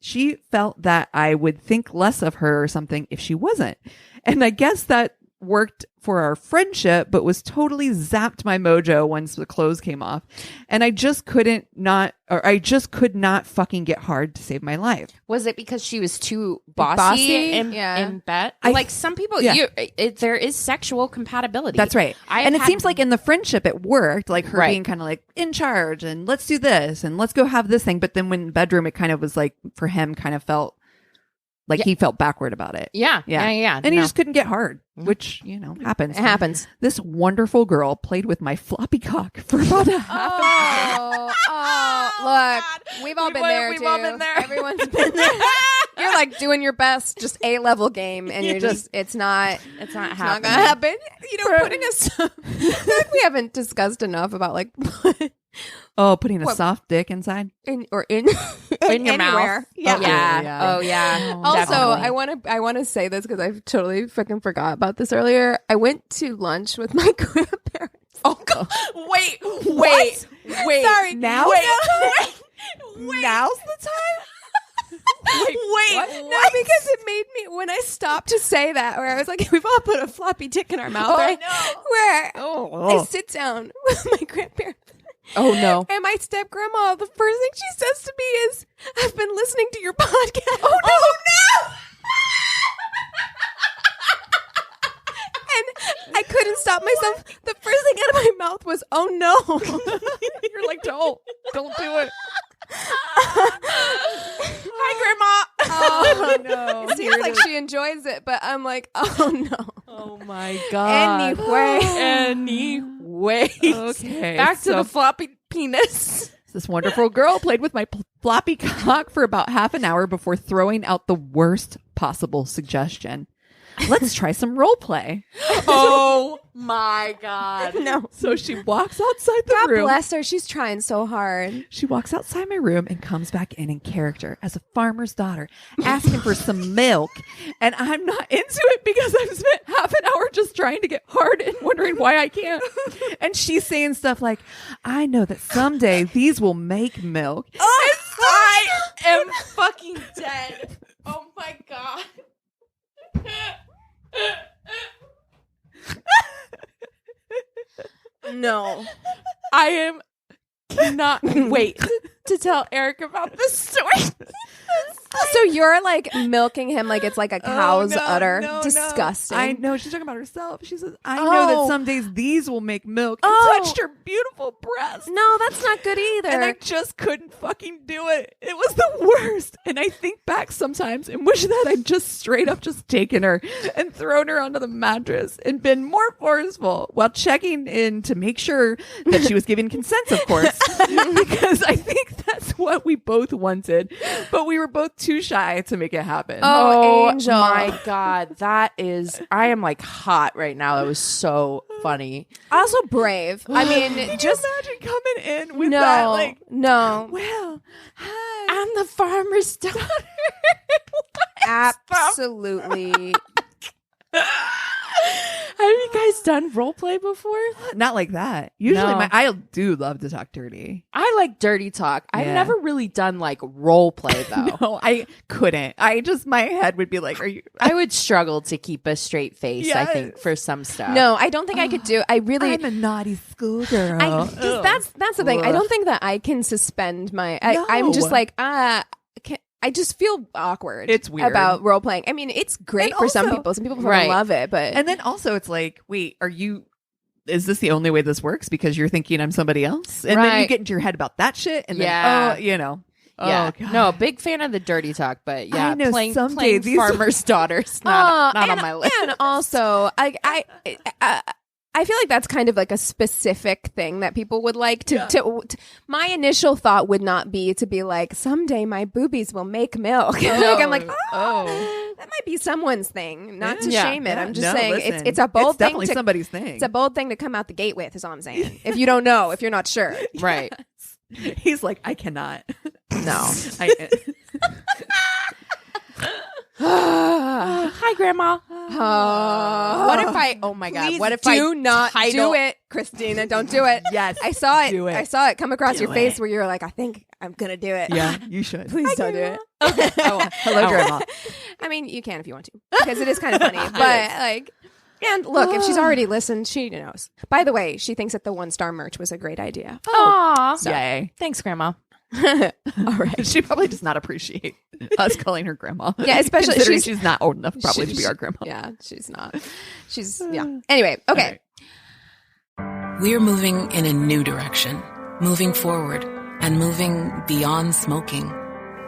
she felt that I would think less of her or something if she wasn't. And I guess that worked for our friendship, but was totally zapped my mojo once the clothes came off. And I just could not fucking get hard to save my life. Was it because she was too bossy, Bossy? in Yeah. bed? I- Like some people, Yeah. there is sexual compatibility. That's right. I've And it had- seems like in the friendship it worked, like her Right. being kind of like in charge and let's do this and let's go have this thing. But then when in bedroom, it kind of was like for him kind of felt like he felt backward about it. Yeah. And he just couldn't get hard, which, happens. it happens. This wonderful girl played with my floppy cock for about a half an hour. Oh, Look, we've all been there we've too. all been there. Everyone's been there. You're like doing your best, just A-level game, and you're just it's not happening. not gonna happen. You know, putting us. I feel like we haven't discussed enough about like putting a soft dick inside in your anywhere. mouth. Yeah. Oh yeah. Also, Definitely. I want to say this because I totally fucking forgot about this earlier. I went to lunch with my grandparents. Oh God. Wait. Sorry. Now? Wait. Now's the time. Wait. No, because it made me, when I stopped to say that, where I was like, we've all put a floppy dick in our mouth, right? No. Where Oh. I sit down with my grandparents. Oh no. And my step grandma, the first thing she says to me is, I've been listening to your podcast. Oh no! And I couldn't stop myself. The first thing out of my mouth was, oh no. You're like, don't do it. Hi, Oh no. It seems like she enjoys it, but I'm like, oh no. Oh my God. Anyway. Okay. Back to the floppy penis. This wonderful girl played with my floppy cock for about half an hour before throwing out the worst possible suggestion. Let's try some role play. Oh my God. No. So she walks outside the God room. bless her. She's trying so hard. She walks outside my room and comes back in character as a farmer's daughter, asking for some milk. And I'm not into it because I've spent half an hour just trying to get hard and wondering why I can't. And she's saying stuff like, I know that someday these will make milk. I am fucking dead. Oh my God. No. I cannot wait to tell Eric about this story. So you're like milking him like it's like a cow's no, udder. no, Disgusting. I know. She's talking about herself. She says, I know that some days these will make milk. And Oh. touched her beautiful breast. No, that's not good either. And I just couldn't fucking do it. It was the worst. And I think back sometimes and wish that I'd just straight up just taken her and thrown her onto the mattress and been more forceful while checking in to make sure that she was giving consent, of course. Because I think that's what we both wanted. But we were both too shy to make it happen. Oh, Angel. My God. I am like hot right now. That was so funny. Also brave. I mean, Can just you imagine coming in with no, that? Like, no. well, hi. I'm the farmer's daughter. Absolutely. Have you guys done role play before? Not like that. Usually, No. I do love to talk dirty. I like dirty talk. I've Yeah. never really done like role play though. No, I couldn't. my head would be like, "Are you?" I would struggle to keep a straight face, I think, Yes. for some stuff. No, I don't think I could do. I really. I'm a naughty schoolgirl. Because that's the thing. I don't think that I can suspend my. I'm just No. like I just feel awkward. It's weird. about role playing. I mean, it's great And for some also- people. Some people Right. love it, but And then also, it's like, wait, are you? Is this the only way this works? Because you're thinking I'm somebody else, and then you Right. get into your head about that shit, and Yeah. then you know, Yeah. oh, God. No, big fan of the dirty talk, but yeah, I know playing someday these- farmer's daughters not and, on my list. And also, I feel like that's kind of like a specific thing that people would like to my initial thought would not be to be like, someday my boobies will make milk. Like, I'm like, that might be someone's thing. Not to Yeah. shame it. I'm just No, saying listen, it's a bold thing. definitely somebody's thing. It's a bold thing to come out the gate with, is all I'm saying. If you don't know, if you're not sure. Right. He's like, I cannot. No. Hi, Grandma. What if I? Oh my God! Please What if do I not title- do it, Christina? Don't do it. Yes, I saw it. do it. I saw it come across Do your face it. where you were like, I think I'm gonna do it. Yeah, you should. Please don't do it. Hello, Grandma. I mean, you can if you want to, because it is kind of funny. But like, and look, if she's already listened, she knows. By the way, she thinks that the 1-star merch was a great idea. Aw. Yay. Thanks, Grandma. All right. She probably does not appreciate us calling her grandma. Yeah, especially considering she's- she's not old enough probably to be our grandma. Yeah, she's not. She's yeah. Anyway, okay. We're moving in a new direction, moving forward and moving beyond smoking.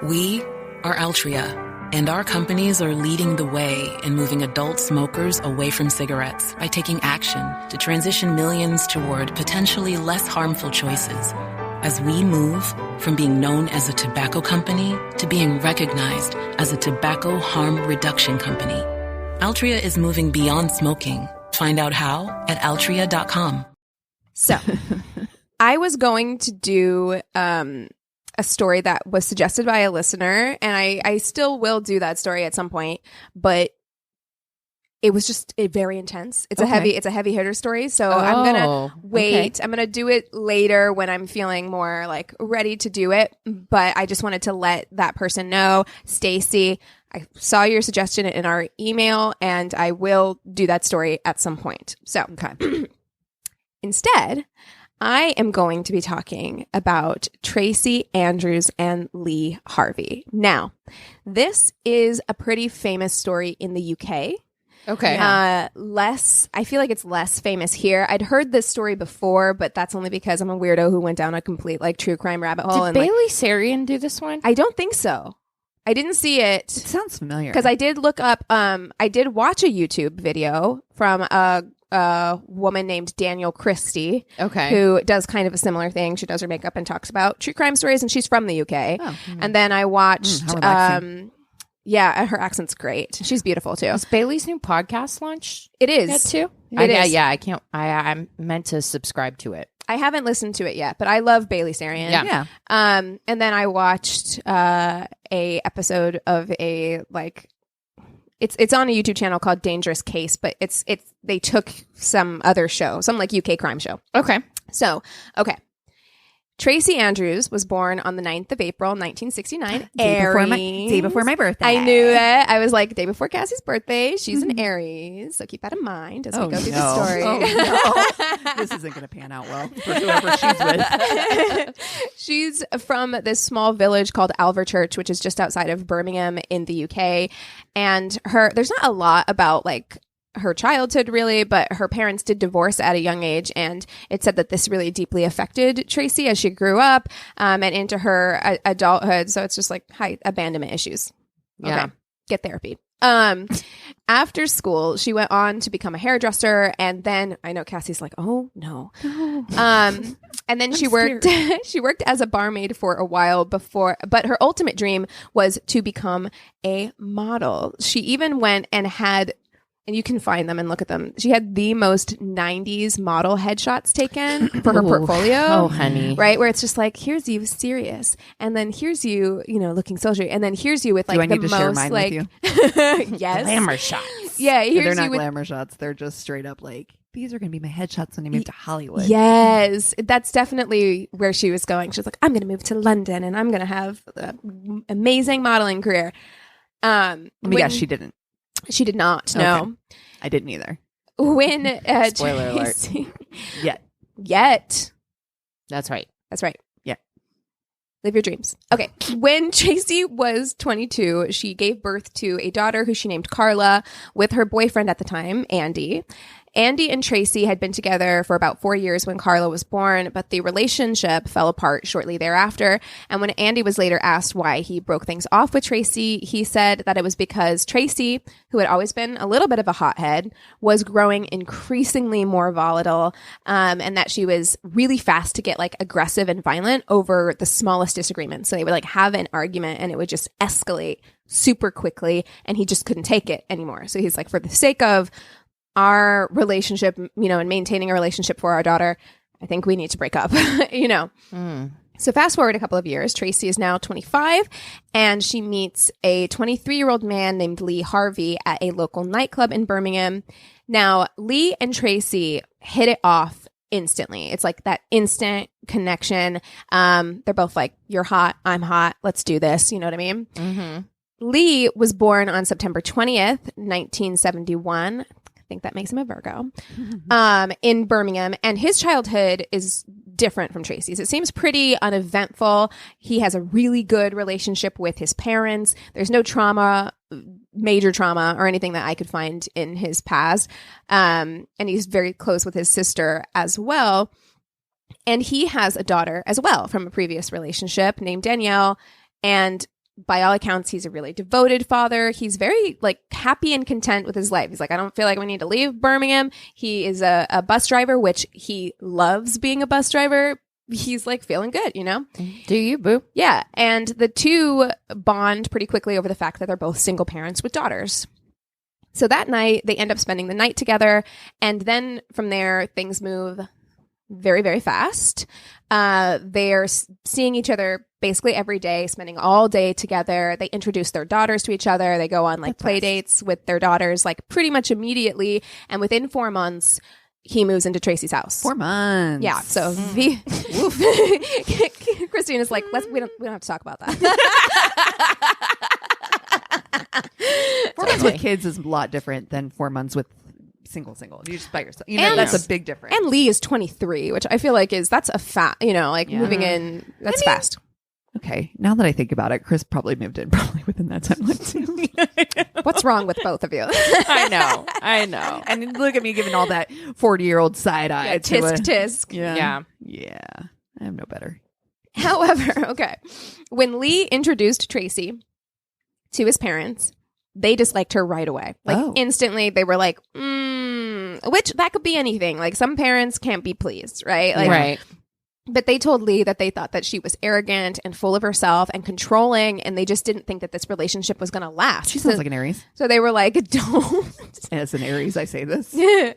We are Altria, and our companies are leading the way in moving adult smokers away from cigarettes by taking action to transition millions toward potentially less harmful choices. as we move from being known as a tobacco company to being recognized as a tobacco harm reduction company. Altria is moving beyond smoking. Find out how at altria.com. So, I was going to do a story that was suggested by a listener, and I still will do that story at some point, but it was just very intense. It's a heavy hitter story, so I'm gonna wait. Okay. I'm gonna do it later when I'm feeling more like ready to do it. But I just wanted to let that person know, Stacy, I saw your suggestion in our email, and I will do that story at some point. So, instead, I am going to be talking about Tracie Andrews and Lee Harvey. Now, this is a pretty famous story in the UK. Okay. I feel like it's less famous here. I'd heard this story before, but that's only because I'm a weirdo who went down a complete like true crime rabbit hole. Did Bailey Sarian do this one? I don't think so. I didn't see it. It sounds familiar. Because I did look up, I did watch a YouTube video from a woman named Danielle Christie. Okay. Who does kind of a similar thing. She does her makeup and talks about true crime stories, and she's from the UK. Oh. And then I watched, yeah, her accent's great. She's beautiful too. Is Bailey's new podcast launched? It is. Yet too? It is. Yeah, I can't. I'm meant to subscribe to it. I haven't listened to it yet, but I love Bailey Sarian. Yeah. And then I watched a episode of a like it's on a YouTube channel called Dangerous Case, but it's they took some other show, some like UK crime show. Okay. So, okay. Tracie Andrews was born on the 9th of April, 1969. Day before my birthday. I knew it. I was like, day before Cassie's birthday. She's an Aries. So keep that in mind as we go through the story. Oh, no. This isn't going to pan out well for whoever she's with. She's from this small village called Alverchurch, which is just outside of Birmingham in the UK. And there's not a lot about like her childhood really, but her parents did divorce at a young age, and it said that this really deeply affected Tracie as she grew up and into her adulthood. So it's just like abandonment issues. Yeah. Okay. Get therapy. After school, she went on to become a hairdresser, and then I know Cassie's like, oh no. And then she worked as a barmaid for a while but her ultimate dream was to become a model. She even went and had, and you can find them and look at them, she had the most 90s model headshots taken for her portfolio. Oh, honey. Right? Where it's just like, here's you serious. And then here's you, looking sultry. And then here's you with like the most share mine like, with you? Yes. Glamour shots. Yeah. They're not glamour shots. They're just straight up like, these are going to be my headshots when I move to Hollywood. Yes. That's definitely where she was going. She was like, I'm going to move to London and I'm going to have an amazing modeling career. Yes, she didn't. She did not. No, okay. I didn't either. When spoiler alert. Yet. That's right. Yeah. Live your dreams. Okay. When Tracie was 22, she gave birth to a daughter who she named Carla with her boyfriend at the time, Andy. Andy and Tracie had been together for about 4 years when Carla was born, but the relationship fell apart shortly thereafter. And when Andy was later asked why he broke things off with Tracie, he said that it was because Tracie, who had always been a little bit of a hothead, was growing increasingly more volatile, and that she was really fast to get like aggressive and violent over the smallest disagreements. So they would like have an argument and it would just escalate super quickly, and he just couldn't take it anymore. So he's like, for the sake of our relationship, and maintaining a relationship for our daughter, I think we need to break up, So fast forward a couple of years, Tracie is now 25 and she meets a 23-year-old man named Lee Harvey at a local nightclub in Birmingham. Now, Lee and Tracie hit it off instantly. It's like that instant connection. They're both like, you're hot, I'm hot, let's do this. You know what I mean? Mm-hmm. Lee was born on September 20th, 1971. I think that makes him a Virgo, in Birmingham. And his childhood is different from Tracie's. It seems pretty uneventful. He has a really good relationship with his parents. There's no major trauma or anything that I could find in his past. And he's very close with his sister as well. And he has a daughter as well from a previous relationship named Danielle. And by all accounts, he's a really devoted father. He's very like happy and content with his life. He's like, I don't feel like we need to leave Birmingham. He is a bus driver, which he loves being a bus driver. he's like feeling good, you know? Do you, boo? Yeah. And the two bond pretty quickly over the fact that they're both single parents with daughters. So that night, they end up spending the night together. And then from there, things move very, very fast. They're seeing each other basically every day, spending all day together. They introduce their daughters to each other. They go on like play dates with their daughters like pretty much immediately. And within 4 months, he moves into Tracie's house. 4 months. Yeah. So Christina's like, we don't have to talk about that. 4 months with kids is a lot different than 4 months with single. You're just by yourself. You know, And- that's a big difference. And Lee is 23, which I feel like that's a moving in, that's fast. Okay, now that I think about it, Chris probably moved in probably within that timeline too. What's wrong with both of you? I know. And look at me giving all that 40-year-old side eye. Yeah, to tisk. Yeah. I am no better. However, okay, when Lee introduced Tracie to his parents, they disliked her right away. Like instantly, they were like, which that could be anything. Like some parents can't be pleased, right? Like, Right. But they told Lee that they thought that she was arrogant and full of herself and controlling, and they just didn't think that this relationship was going to last. She sounds like an Aries. So they were like, don't. As an Aries, I say this. They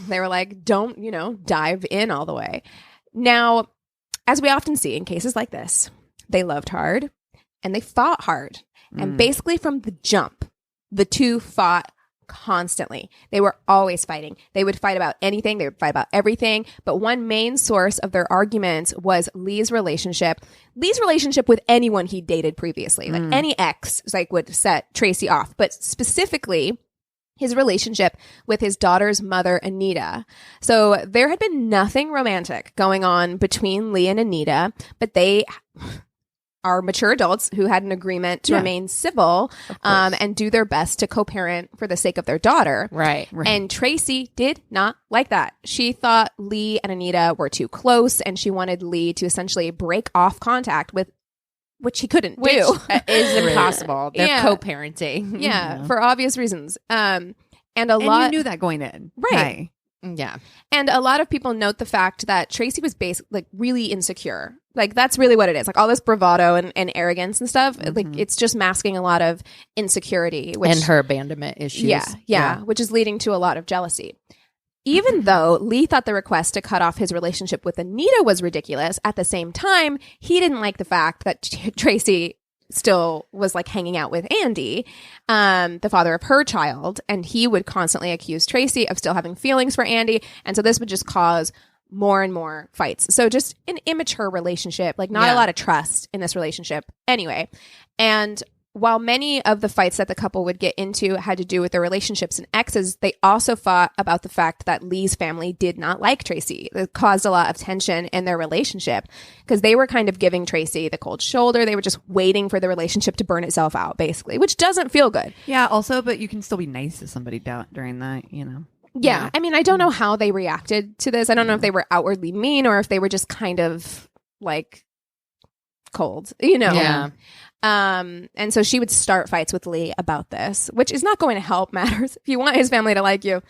were like, don't, dive in all the way. Now, as we often see in cases like this, they loved hard and they fought hard. And basically from the jump, the two fought constantly. They were always fighting. They would fight about anything. They would fight about everything. But one main source of their arguments was Lee's relationship with anyone he dated previously. Like any ex would set Tracie off. But specifically, his relationship with his daughter's mother, Anita. So there had been nothing romantic going on between Lee and Anita, but they are mature adults who had an agreement to remain civil and do their best to co-parent for the sake of their daughter. Right. And Tracie did not like that. She thought Lee and Anita were too close, and she wanted Lee to essentially break off contact with, which he couldn't do. Is impossible. They're Yeah. co-parenting. Yeah, for obvious reasons. And You knew that going in. Right. Yeah. And a lot of people note the fact that Tracie was basically really insecure. Like that's really what it is. Like all this bravado and arrogance and stuff. Like it's just masking a lot of insecurity, which, And her abandonment issues. Yeah, which is leading to a lot of jealousy. Even though Lee thought the request to cut off his relationship with Anita was ridiculous, at the same time, he didn't like the fact that Tracie still was like hanging out with Andy, the father of her child, and he would constantly accuse Tracie of still having feelings for Andy, and so this would just cause more and more fights. So just an immature relationship, like not a lot of trust in this relationship anyway. And while many of the fights that the couple would get into had to do with their relationships and exes, they also fought about the fact that Lee's family did not like Tracie. It caused a lot of tension in their relationship because they were kind of giving Tracie the cold shoulder. They were just waiting for the relationship to burn itself out, basically, which doesn't feel good. Yeah, also, but you can still be nice to somebody during that, you know. Yeah. I mean, I don't know how they reacted to this. I don't know if they were outwardly mean or if they were just kind of like cold, you know? Yeah. And so she would start fights with Lee about this, which is not going to help matters. If you want his family to like you,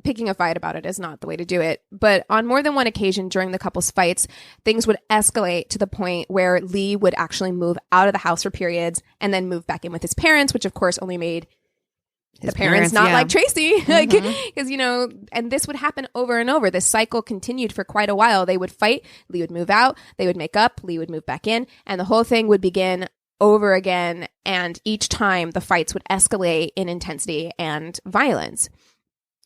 picking a fight about it is not the way to do it. But on more than one occasion during the couple's fights, things would escalate to the point where Lee would actually move out of the house for periods and then move back in with his parents, which of course only made the parents not like Tracie, because, you know, and this would happen over and over. This cycle continued for quite a while. They would fight, Lee would move out, they would make up, Lee would move back in, and the whole thing would begin over again. And each time the fights would escalate in intensity and violence.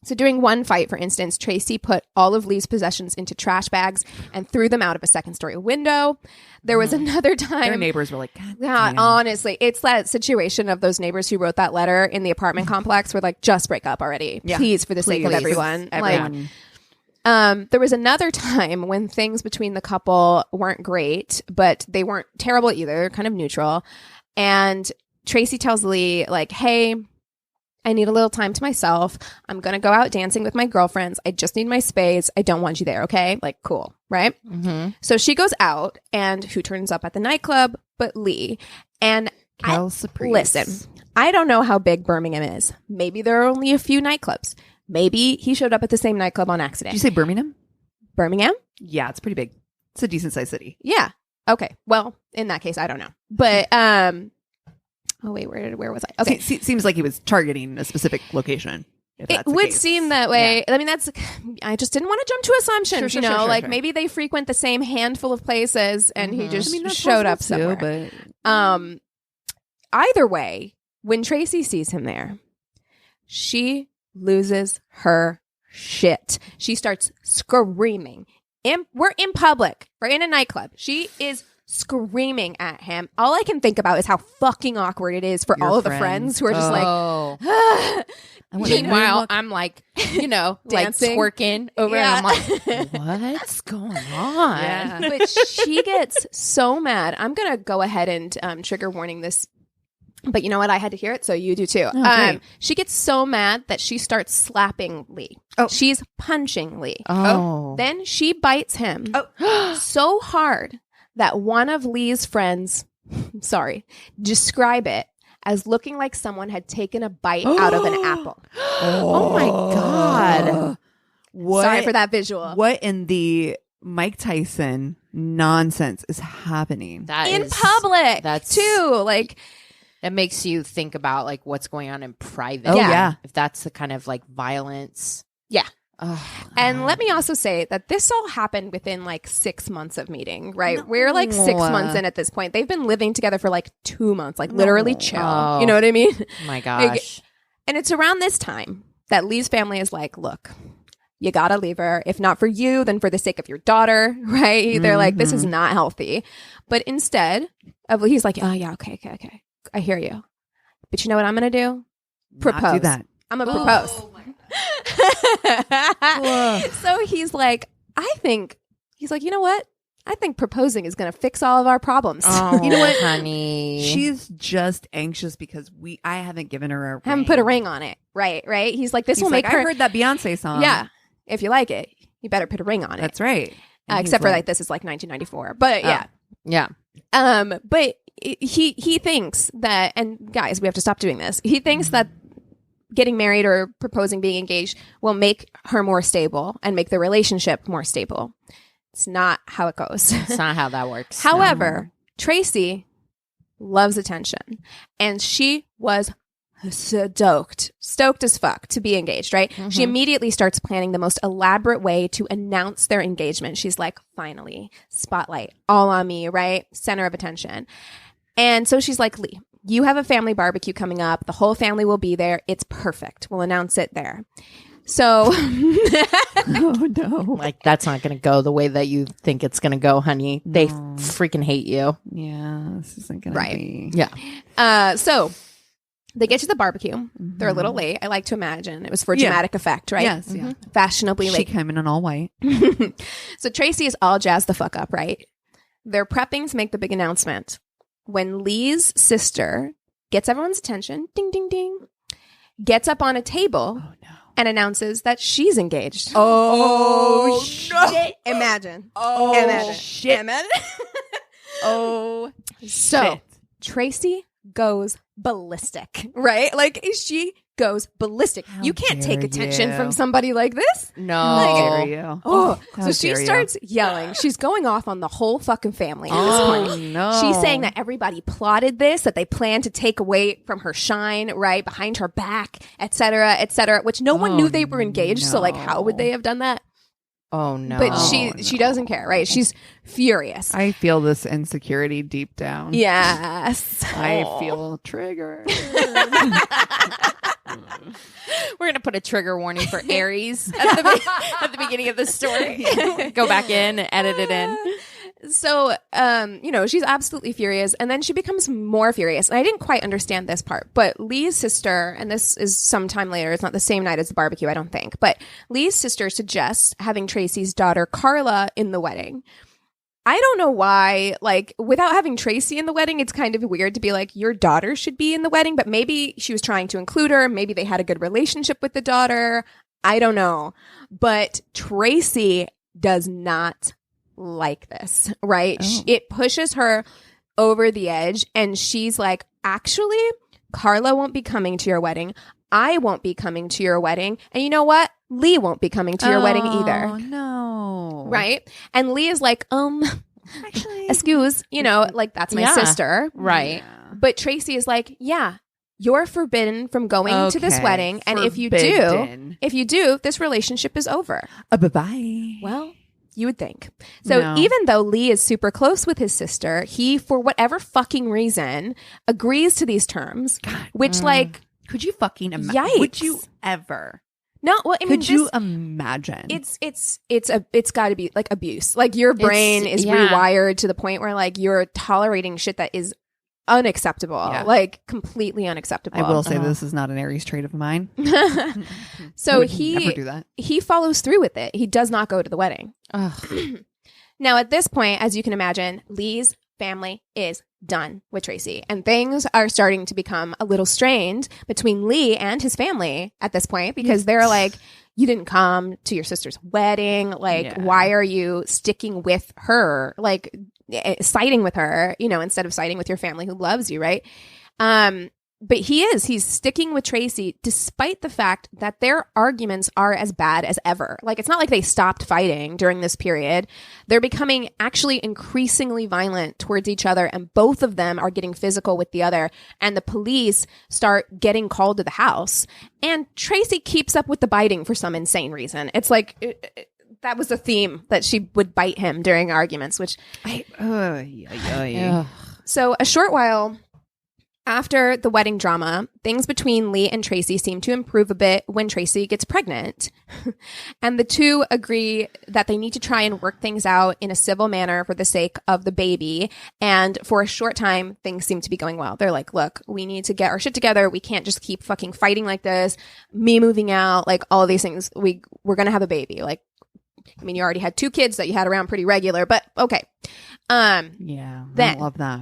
So during one fight, for instance, Tracie put all of Lee's possessions into trash bags and threw them out of a second-story window. There was another time... Their neighbors were like, God yeah, damn. honestly, it's that situation of those neighbors who wrote that letter in the apartment complex were like, just break up already. Yeah. Please, for the sake of Please. everyone. Everyone. Like, there was another time when things between the couple weren't great, but they weren't terrible either, kind of neutral. And Tracie tells Lee, like, hey... I need a little time to myself. I'm going to go out dancing with my girlfriends. I just need my space. I don't want you there. Okay. Like, cool. Right. Mm-hmm. So she goes out, and who turns up at the nightclub but Lee? And listen, I don't know how big Birmingham is. Maybe there are only a few nightclubs. Maybe he showed up at the same nightclub on accident. Did you say Birmingham? Birmingham? Yeah, it's pretty big. It's a decent sized city. Yeah. Okay. Well, in that case, I don't know. But oh wait, where was I? Okay. Seems like he was targeting a specific location. It would seem that way. Yeah. I mean, I just didn't want to jump to assumptions, sure. Maybe they frequent the same handful of places and he just showed up somewhere. But either way, when Tracie sees him there, she loses her shit. She starts screaming. We're in public. We're in a nightclub. She is screaming at him. All I can think about is how fucking awkward it is for all of the friends who are just like, meanwhile, I'm like, like twerking over and I'm like, what's going on? Yeah. But she gets so mad. I'm going to go ahead and trigger warning this. But you know what? I had to hear it, so you do too. She gets so mad that she starts slapping Lee. Oh. She's punching Lee. Oh. Then she bites him so hard that one of Lee's friends, describe it as looking like someone had taken a bite out of an apple. Oh my God. Sorry for that visual. What in the Mike Tyson nonsense is happening? In public, that's too. Like, it makes you think about like what's going on in private. Oh, yeah. If that's the kind of like violence. Yeah. And let me also say that this all happened within like 6 months of meeting, right? No. We're like 6 months in at this point. They've been living together for like 2 months, like literally chill. Oh. You know what I mean? My gosh. And it's around this time that Lee's family is like, look, you gotta leave her. If not for you, then for the sake of your daughter, right? They're like, this is not healthy. But instead of, he's like, oh yeah, okay. I hear you. But you know what I'm going to do? Propose. Not do that. I'm going to propose. So he's like, you know what? I think proposing is going to fix all of our problems. Oh, you know what, honey? She's just anxious because I haven't given her a ring. Haven't put a ring on it. Right. He's like, this will make her. I heard that Beyonce song. Yeah. If you like it, you better put a ring on it. That's right. Except for like this is like 1994. But yeah. Yeah. But he thinks that, and guys, we have to stop doing this. He thinks that getting married or proposing, being engaged will make her more stable and make the relationship more stable. It's not how it goes. It's not how that works. However, Tracie loves attention and she was stoked as fuck to be engaged, right? Mm-hmm. She immediately starts planning the most elaborate way to announce their engagement. She's like, finally, spotlight all on me, right? Center of attention. And so she's like, Lee, you have a family barbecue coming up. The whole family will be there. It's perfect. We'll announce it there. So, oh no, like that's not going to go the way that you think it's going to go, honey. No. They freaking hate you. Yeah, this isn't going to be. Yeah. So they get to the barbecue. Mm-hmm. They're a little late. I like to imagine it was for dramatic effect, right? Yes. Mm-hmm. Yeah. Fashionably late. She came in all white. So Tracie is all jazzed the fuck up, right? They're prepping to make the big announcement. When Lee's sister gets everyone's attention, ding, ding, ding, gets up on a table and announces that she's engaged. Oh, shit. Imagine. Oh, imagine. Shit. Imagine. Oh, so shit. Tracie goes ballistic, right? Like she goes ballistic. You can't take attention from somebody like this. No. How dare you? Oh, so she starts yelling. She's going off on the whole fucking family at this point. No. She's saying that everybody plotted this, that they planned to take away from her shine, right? Behind her back, et cetera, which no one knew they were engaged. No. So like, how would they have done that? Oh no. But she doesn't care, right? She's furious. I feel this insecurity deep down. Yes. I feel triggered. We're gonna put a trigger warning for Aries at the beginning of the story. Go back in and edit it in. So, she's absolutely furious, and then she becomes more furious. And I didn't quite understand this part, but Lee's sister, and this is sometime later, it's not the same night as the barbecue, I don't think, but Lee's sister suggests having Tracie's daughter Carla in the wedding. I don't know why, like, without having Tracie in the wedding, it's kind of weird to be like, your daughter should be in the wedding, but maybe she was trying to include her. Maybe they had a good relationship with the daughter. I don't know. But Tracie does not like this, right? Oh. It pushes her over the edge, and she's like, actually, Carla won't be coming to your wedding. I won't be coming to your wedding. And you know what? Lee won't be coming to your wedding either. Oh, no. Right? And Lee is like, Actually, excuse, like that's my sister. Right. Yeah. But Tracie is like, yeah, you're forbidden from going to this Okay. wedding. And if you do, this relationship is over. Bye-bye. Well, you would think. So No. even though Lee is super close with his sister, he, for whatever fucking reason, agrees to these terms, which like, Could you fucking imagine? Yikes. Would you ever? no, well, I mean, Could you imagine? it's got to be like abuse. Like your brain is rewired to the point where like you're tolerating shit that is unacceptable, like completely unacceptable. I will say this is not an Aries trait of mine. So Would never do that. he follows through with it. He does not go to the wedding. Ugh. Now, at this point, as you can imagine, Lee's family is done with Tracie, and things are starting to become a little strained between Lee and his family at this point, because they're like, you didn't come to your sister's wedding. Like, why are you sticking with her? Like, siding with her, instead of siding with your family who loves you, right? But he's sticking with Tracie despite the fact that their arguments are as bad as ever. Like, it's not like they stopped fighting during this period. They're becoming actually increasingly violent towards each other, and both of them are getting physical with the other, and the police start getting called to the house, and Tracie keeps up with the biting for some insane reason. It's like that was a theme, that she would bite him during arguments, which so a short while after the wedding drama, things between Lee and Tracie seem to improve a bit when Tracie gets pregnant. And the two agree that they need to try and work things out in a civil manner for the sake of the baby. And for a short time, things seem to be going well. They're like, look, we need to get our shit together. We can't just keep fucking fighting like this. Me moving out, like all of these things. We're going to have a baby. Like, I mean, you already had 2 kids that you had around pretty regular, but okay. Yeah, then I love that.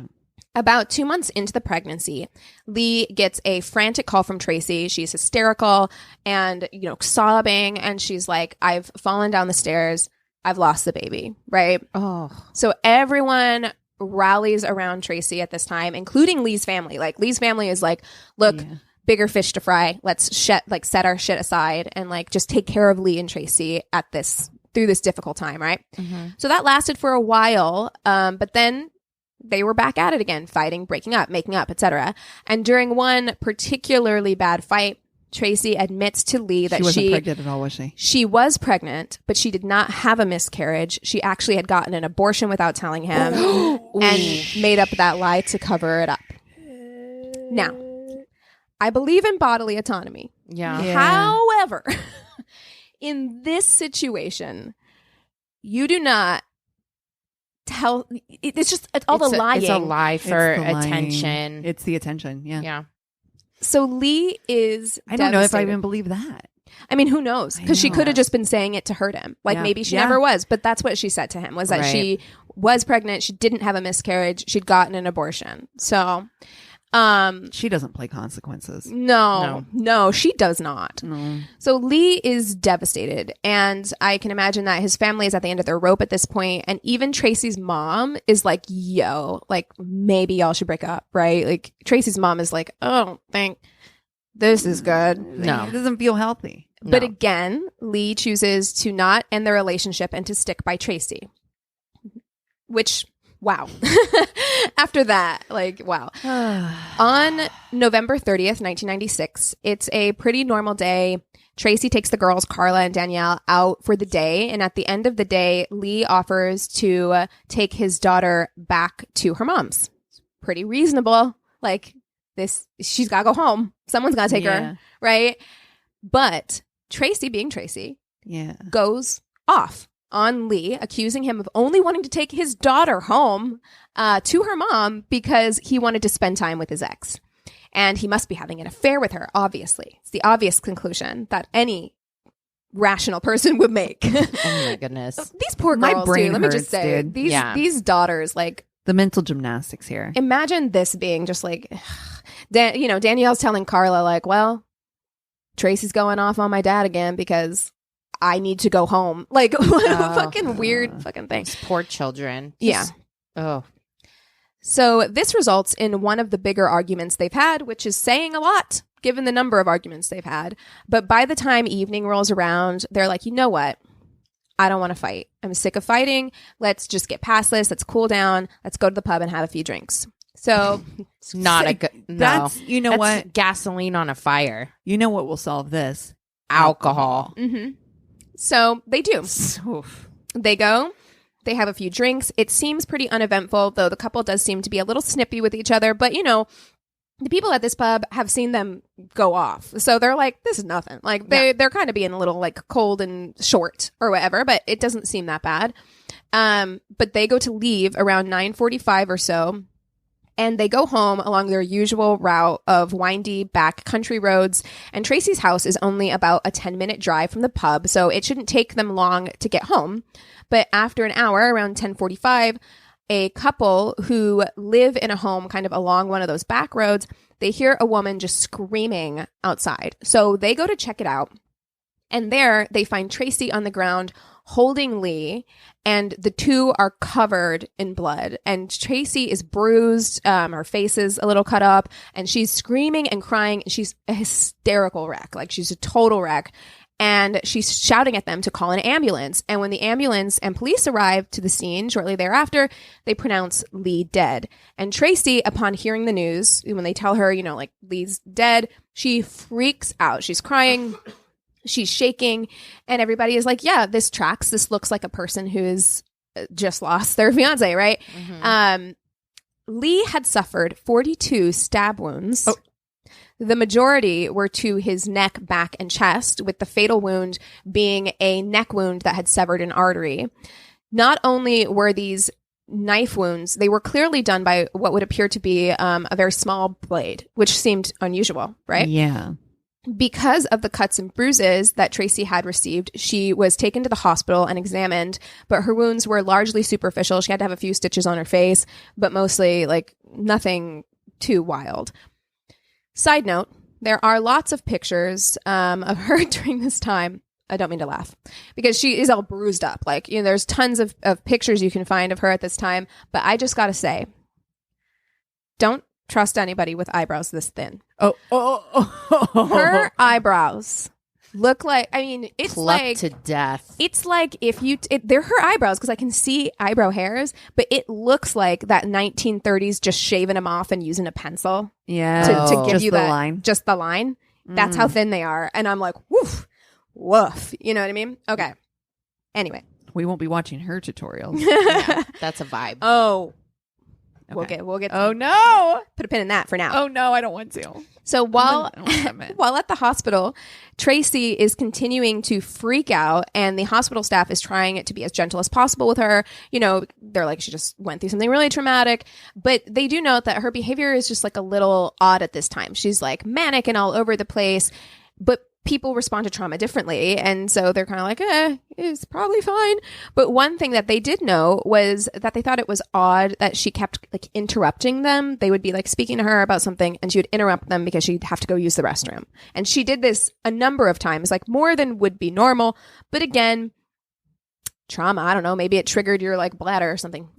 About 2 months into the pregnancy, Lee gets a frantic call from Tracie. She's hysterical and, sobbing. And she's like, I've fallen down the stairs. I've lost the baby. Right. Oh, So everyone rallies around Tracie at this time, including Lee's family. Like, Lee's family is like, look, bigger fish to fry. Let's set our shit aside and like just take care of Lee and Tracie through this difficult time. Right. Mm-hmm. So that lasted for a while. But then they were back at it again, fighting, breaking up, making up, etc. And during one particularly bad fight, Tracie admits to Lee that she wasn't pregnant at all, was she? She was pregnant, but she did not have a miscarriage. She actually had gotten an abortion without telling him and made up that lie to cover it up. Now, I believe in bodily autonomy. yeah. However, in this situation, you do not tell. It's all the lying. It's a lie for It's the lying. attention. It's the attention. Yeah. Yeah. So Lee is I don't know if I devastated. even believe that. I mean, who knows? Because she know. could have just been saying it to hurt him. Like, Yeah. maybe she Yeah. never was, but that's what she said to him, was that Right. she was pregnant. She didn't have a miscarriage. She'd gotten an abortion. So, She doesn't play consequences. no, she does not. No. So Lee is devastated, and I can imagine that his family is at the end of their rope at this point, and even Tracie's mom is like, yo, like, maybe y'all should break up, right? Like, Tracie's mom is like, oh, I don't think this is good. No. It doesn't feel healthy. But No. again, Lee chooses to not end the relationship and to stick by Tracie. Which, wow. After that, like, wow. On November 30th, 1996, it's a pretty normal day. Tracie takes the girls, Carla and Danielle, out for the day. And at the end of the day, Lee offers to take his daughter back to her mom's. Pretty reasonable. Like, she's got to go home. Someone's got to take her, right? But Tracie, being Tracie, goes off on Lee, accusing him of only wanting to take his daughter home to her mom because he wanted to spend time with his ex. And he must be having an affair with her, obviously. It's the obvious conclusion that any rational person would make. Oh my goodness. These poor My girls, brain dude. Let me just hurts, say, dude. these daughters, like, The mental gymnastics here. imagine this being just like, Danielle's telling Carla, like, well, Tracie's going off on my dad again because I need to go home. Like, what a fucking weird fucking thing. These poor children. Yeah. Oh. So this results in one of the bigger arguments they've had, which is saying a lot given the number of arguments they've had. But by the time evening rolls around, they're like, you know what? I don't want to fight. I'm sick of fighting. Let's just get past this. Let's cool down. Let's go to the pub and have a few drinks. So It's not a good, no. That's, you know That's what? gasoline on a fire. You know what will solve this? Alcohol. Mm-hmm. So they do. Oof. They go. They have a few drinks. It seems pretty uneventful, though the couple does seem to be a little snippy with each other. But, you know, the people at this pub have seen them go off. So they're like, this is nothing. Like, they're kind of being a little, like, cold and short or whatever, but it doesn't seem that bad. But they go to leave around 9:45 or so. And they go home along their usual route of windy back country roads. And Tracie's house is only about a 10-minute drive from the pub, so it shouldn't take them long to get home. But after an hour, around 10:45, a couple who live in a home kind of along one of those back roads, they hear a woman just screaming outside. So they go to check it out. And there they find Tracie on the ground holding Lee, and the two are covered in blood. And Tracie is bruised, her face is a little cut up, and she's screaming and crying. She's a hysterical wreck. Like, she's a total wreck. And she's shouting at them to call an ambulance. And when the ambulance and police arrive to the scene shortly thereafter, they pronounce Lee dead. And Tracie, upon hearing the news, when they tell her, you know, like, Lee's dead, she freaks out. She's crying. She's shaking, and everybody is like, yeah, this tracks. This looks like a person who's just lost their fiance, right? Mm-hmm. Lee had suffered 42 stab wounds. Oh. The majority were to his neck, back, and chest, with the fatal wound being a neck wound that had severed an artery. Not only were these knife wounds, they were clearly done by what would appear to be a very small blade, which seemed unusual, right? Yeah. Because of the cuts and bruises that Tracie had received, she was taken to the hospital and examined, but her wounds were largely superficial. She had to have a few stitches on her face, but mostly, like, nothing too wild. Side note, there are lots of pictures of her during this time. I don't mean to laugh, because she is all bruised up. Like, you know, there's tons of pictures you can find of her at this time, but I just gotta say, don't trust anybody with eyebrows this thin. Her eyebrows look like, I mean, it's plucked like to death. It's like if you, they're her eyebrows, because I can see eyebrow hairs, but it looks like that 1930s just shaving them off and using a pencil. Yeah. To give just you the that line. Just the line. That's how thin they are. And I'm like, woof. You know what I mean? Okay. Anyway. We won't be watching her tutorials. Yeah, that's a vibe. Oh. Okay. We'll get. Oh no! Put a pin in that for now. Oh no! I don't want to. So while at the hospital, Tracie is continuing to freak out, and the hospital staff is trying to be as gentle as possible with her. You know, they're like, she just went through something really traumatic, but they do note that her behavior is just like a little odd at this time. She's like manic and all over the place, but people respond to trauma differently. And so they're kind of like, it's probably fine. But one thing that they did know was that they thought it was odd that she kept like interrupting them. They would be like speaking to her about something, and she would interrupt them because she'd have to go use the restroom. And she did this a number of times, like more than would be normal. But again, trauma, I don't know, maybe it triggered your like bladder or something.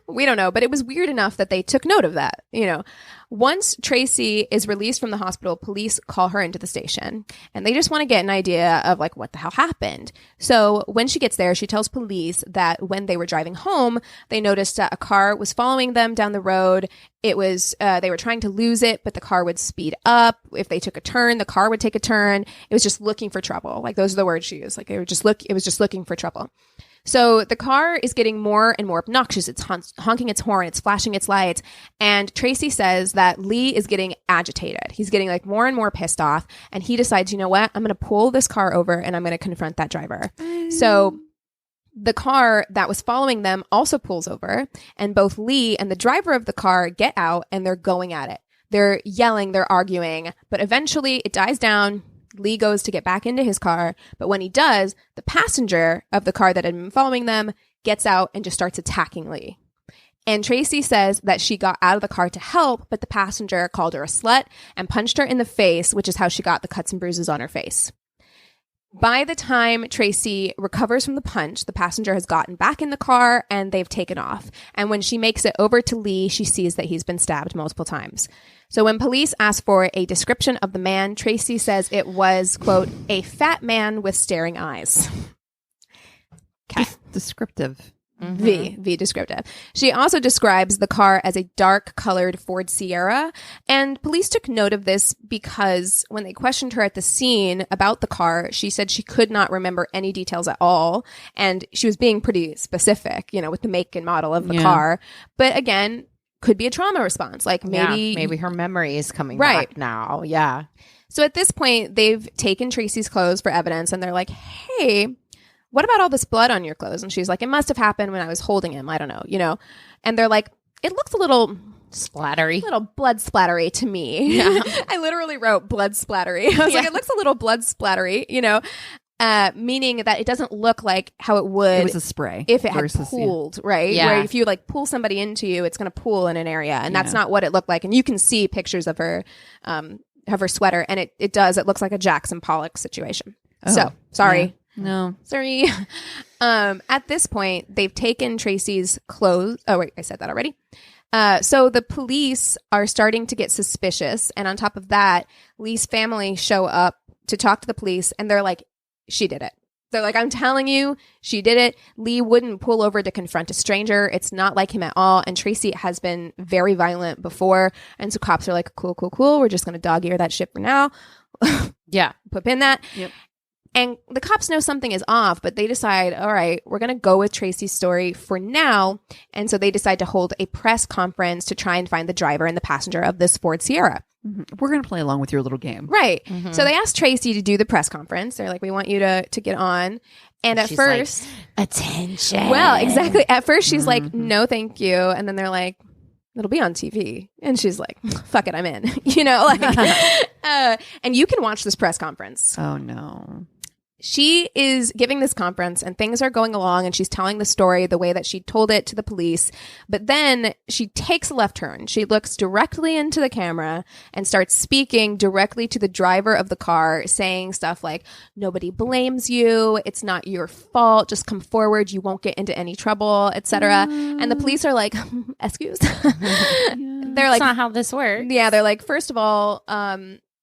We don't know, but it was weird enough that they took note of that, you know. Once Tracie is released from the hospital, police call her into the station, and they just want to get an idea of like what the hell happened. So when she gets there, she tells police that when they were driving home, they noticed that a car was following them down the road. It was, they were trying to lose it, but the car would speed up. If they took a turn, the car would take a turn. It was just looking for trouble. Like, those are the words she used. Like, it was just looking for trouble. So the car is getting more and more obnoxious. It's honking its horn. It's flashing its lights. And Tracie says that Lee is getting agitated. He's getting like more and more pissed off. And he decides, you know what? I'm going to pull this car over and I'm going to confront that driver. So the car that was following them also pulls over. And both Lee and the driver of the car get out, and they're going at it. They're yelling. They're arguing. But eventually it dies down. Lee goes to get back into his car, but when he does, the passenger of the car that had been following them gets out and just starts attacking Lee. And Tracie says that she got out of the car to help, but the passenger called her a slut and punched her in the face, which is how she got the cuts and bruises on her face. By the time Tracie recovers from the punch, the passenger has gotten back in the car and they've taken off. And when she makes it over to Lee, she sees that he's been stabbed multiple times. So when police ask for a description of the man, Tracie says it was, quote, a fat man with staring eyes. Okay. Descriptive. V descriptive. She also describes the car as a dark colored Ford Sierra, and police took note of this because when they questioned her at the scene about the car, she said she could not remember any details at all, and she was being pretty specific, with the make and model of the car. But again, could be a trauma response. Like maybe her memory is coming right back now. Yeah. So at this point, they've taken Tracie's clothes for evidence, and they're like, hey, what about all this blood on your clothes? And she's like, it must have happened when I was holding him. I don't know, And they're like, it looks a little splattery, blood splattery to me. Yeah. I literally wrote blood splattery. I was like, it looks a little blood splattery, meaning that it doesn't look like how it would. It was a spray if it had pooled, right? Yeah. Where if you like pull somebody into you, it's going to pool in an area, and that's not what it looked like. And you can see pictures of her sweater, and it does. It looks like a Jackson Pollock situation. Oh, so sorry. Yeah. No. Sorry. At this point, they've taken Tracie's clothes. Oh, wait, I said that already. So the police are starting to get suspicious. And on top of that, Lee's family show up to talk to the police. And they're like, she did it. They're like, I'm telling you, she did it. Lee wouldn't pull over to confront a stranger. It's not like him at all. And Tracie has been very violent before. And so cops are like, cool. We're just going to dog ear that shit for now. Yeah. Put pin that. Yep. And the cops know something is off, but they decide, all right, we're going to go with Tracie's story for now. And so they decide to hold a press conference to try and find the driver and the passenger of this Ford Sierra. Mm-hmm. We're going to play along with your little game. Right. Mm-hmm. So they asked Tracie to do the press conference. They're like, we want you to get on. And at she's first, like, attention. Well, exactly. At first, she's like, no, thank you. And then they're like, it'll be on TV. And she's like, fuck it, I'm in. And you can watch this press conference. Oh, no. She is giving this conference and things are going along and she's telling the story the way that she told it to the police. But then she takes a left turn. She looks directly into the camera and starts speaking directly to the driver of the car, saying stuff like, nobody blames you. It's not your fault. Just come forward. You won't get into any trouble, etc. And the police are like, excuse? They're like, that's not how this works. Yeah. They're like, first of all,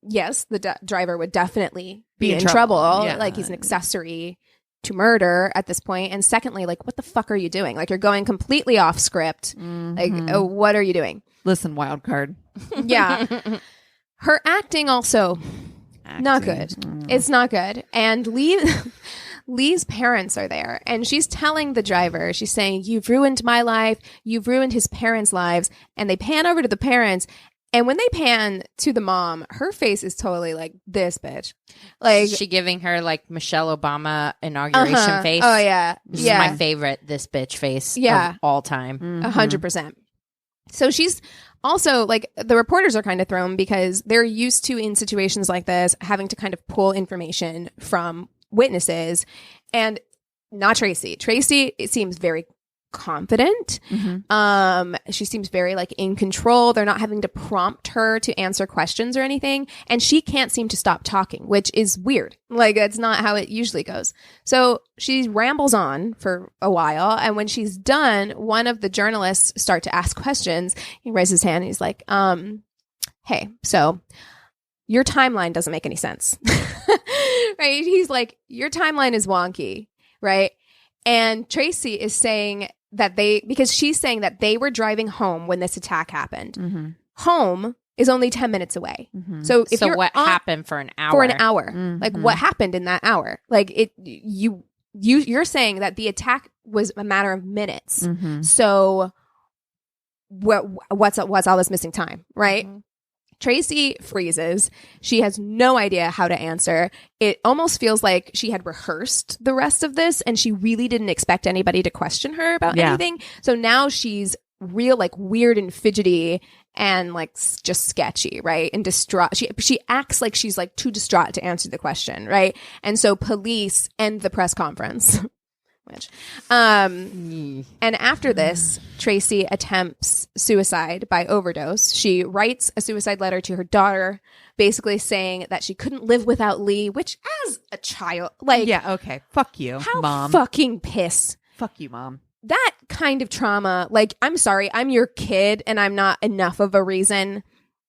yes, the driver would definitely be in trouble. Yeah. Like he's an accessory to murder at this point. And secondly, like, what the fuck are you doing? Like, you're going completely off script. Like, what are you doing? Listen, wild card. Yeah. Her acting also not good. It's not good. And Lee's parents are there and she's telling the driver, she's saying, you've ruined my life. You've ruined his parents' lives. And they pan over to the parents. And when they pan to the mom, her face is totally like, this bitch. Like, is she giving her like Michelle Obama inauguration face? Oh, yeah. Which is my favorite, this bitch face of all time. 100%. So she's also like, the reporters are kind of thrown because they're used to, in situations like this, having to kind of pull information from witnesses. And not Tracie. Tracie, it seems very confident. She seems very like in control. They're not having to prompt her to answer questions or anything. And she can't seem to stop talking, which is weird. Like, that's not how it usually goes. So she rambles on for a while. And when she's done, one of the journalists start to ask questions. He raises his hand and he's like, hey, so your timeline doesn't make any sense. Right? He's like, your timeline is wonky. Right? And Tracie is saying that because she's saying that they were driving home when this attack happened. Home is only 10 minutes away. So what happened for an hour? For an hour. Like, what happened in that hour? Like, you're saying that the attack was a matter of minutes. So what's all this missing time, right? Tracie freezes. She has no idea how to answer. It almost feels like she had rehearsed the rest of this and she really didn't expect anybody to question her about anything. So now she's real, like, weird and fidgety and like just sketchy, right? And distraught. She acts like she's like too distraught to answer the question, right? And so police end the press conference. And after this, Tracie attempts suicide by overdose. She writes a suicide letter to her daughter, basically saying that she couldn't live without Lee, which as a child, like, yeah, okay. Fuck you, how Mom. fucking piss. Fuck you, Mom. That kind of trauma, like, I'm sorry, I'm your kid and I'm not enough of a reason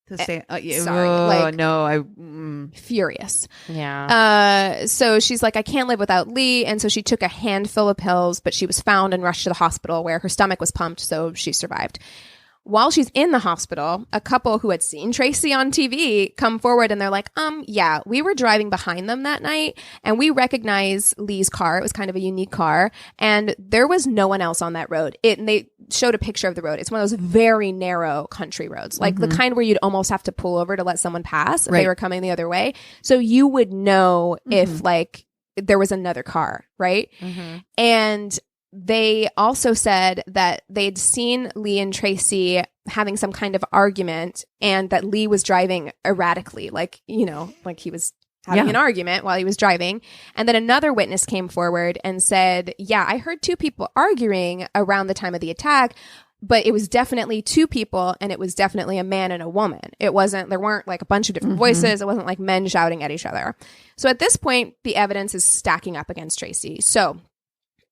To say, sorry, like, no, furious. Yeah. So she's like, I can't live without Lee. And so she took a handful of pills, but she was found and rushed to the hospital where her stomach was pumped. So she survived. While she's in the hospital, a couple who had seen Tracie on TV come forward and they're like, yeah, we were driving behind them that night and we recognize Lee's car. It was kind of a unique car and there was no one else on that road. And they showed a picture of the road. It's one of those very narrow country roads, like the kind where you'd almost have to pull over to let someone pass if they were coming the other way. So you would know if like there was another car, right? And they also said that they'd seen Lee and Tracie having some kind of argument and that Lee was driving erratically, like, you know, like he was having an argument while he was driving. And then another witness came forward and said, yeah, I heard two people arguing around the time of the attack, but it was definitely two people and it was definitely a man and a woman. It wasn't, there weren't like a bunch of different voices. It wasn't like men shouting at each other. So at this point, the evidence is stacking up against Tracie. So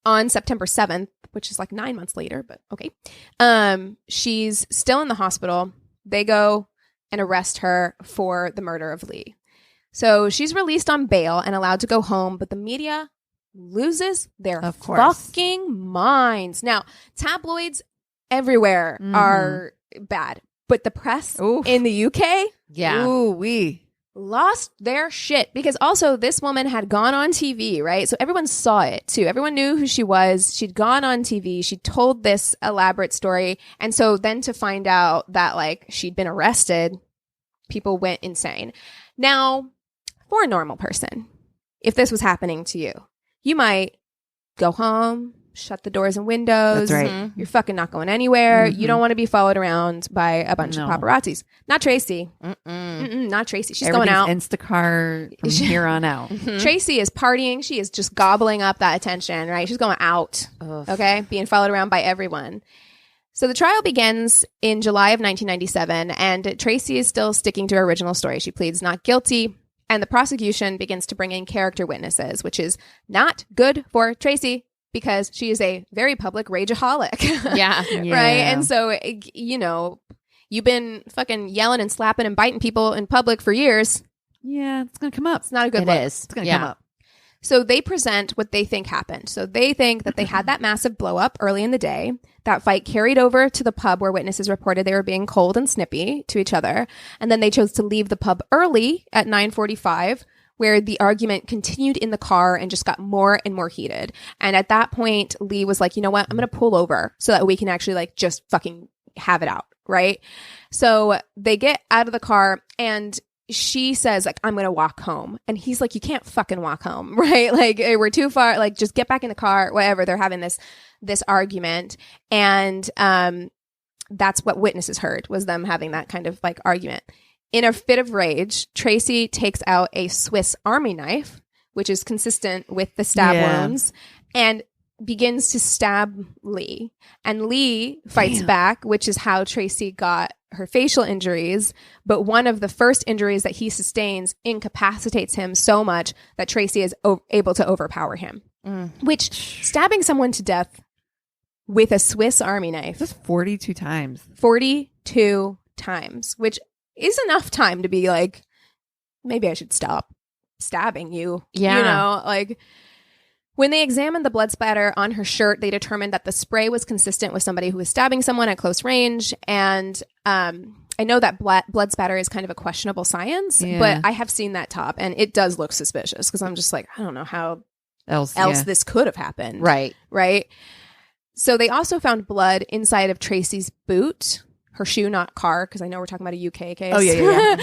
on September 7th, which is like 9 months later, but okay. She's still in the hospital. They go and arrest her for the murder of Lee. So she's released on bail and allowed to go home, but the media loses their fucking minds. Now, tabloids everywhere are bad, but the press in the UK, lost their shit because also this woman had gone on TV, right? So everyone saw it too. Everyone knew who she was. She'd gone on TV. She told this elaborate story. And so then to find out that like she'd been arrested, people went insane. Now, for a normal person, if this was happening to you, you might go home, shut the doors and windows. That's right. You're fucking not going anywhere. You don't want to be followed around by a bunch of paparazzis. Not Tracie. Not Tracie. She's going out. Instacart from here on out. Tracie is partying. She is just gobbling up that attention, right? She's going out. Okay? Being followed around by everyone. So the trial begins in July of 1997, and Tracie is still sticking to her original story. She pleads not guilty, and the prosecution begins to bring in character witnesses, which is not good for Tracie, because she is a very public rageaholic. Right? And so, you know, you've been fucking yelling and slapping and biting people in public for years. Yeah, it's going to come up. It's not a good look. It's going to come up. So they present what they think happened. So they think that they had that massive blow up early in the day. That fight carried over to the pub where witnesses reported they were being cold and snippy to each other. And then they chose to leave the pub early at 9:45, where the argument continued in the car and just got more and more heated. And at that point, Lee was like, you know what? I'm going to pull over so that we can actually like just fucking have it out. Right. So they get out of the car and she says like, I'm going to walk home. And he's like, you can't fucking walk home. Right. Like we're too far. Like just get back in the car, whatever. They're having this argument. And, that's what witnesses heard, was them having that kind of like argument. In a fit of rage, Tracie takes out a Swiss Army knife, which is consistent with the stab wounds, and begins to stab Lee. And Lee fights back, which is how Tracie got her facial injuries. But one of the first injuries that he sustains incapacitates him so much that Tracie is able to overpower him. Which, stabbing someone to death with a Swiss Army knife. That's 42 times. 42 times, which is enough time to be like, maybe I should stop stabbing you. Yeah. You know, like when they examined the blood splatter on her shirt, they determined that the spray was consistent with somebody who was stabbing someone at close range. And I know that blood spatter is kind of a questionable science, but I have seen that top and it does look suspicious because I'm just like, I don't know how else this could have happened. Right. Right. So they also found blood inside of Tracie's boot. Her shoe, not car, because I know we're talking about a UK case. Oh, yeah.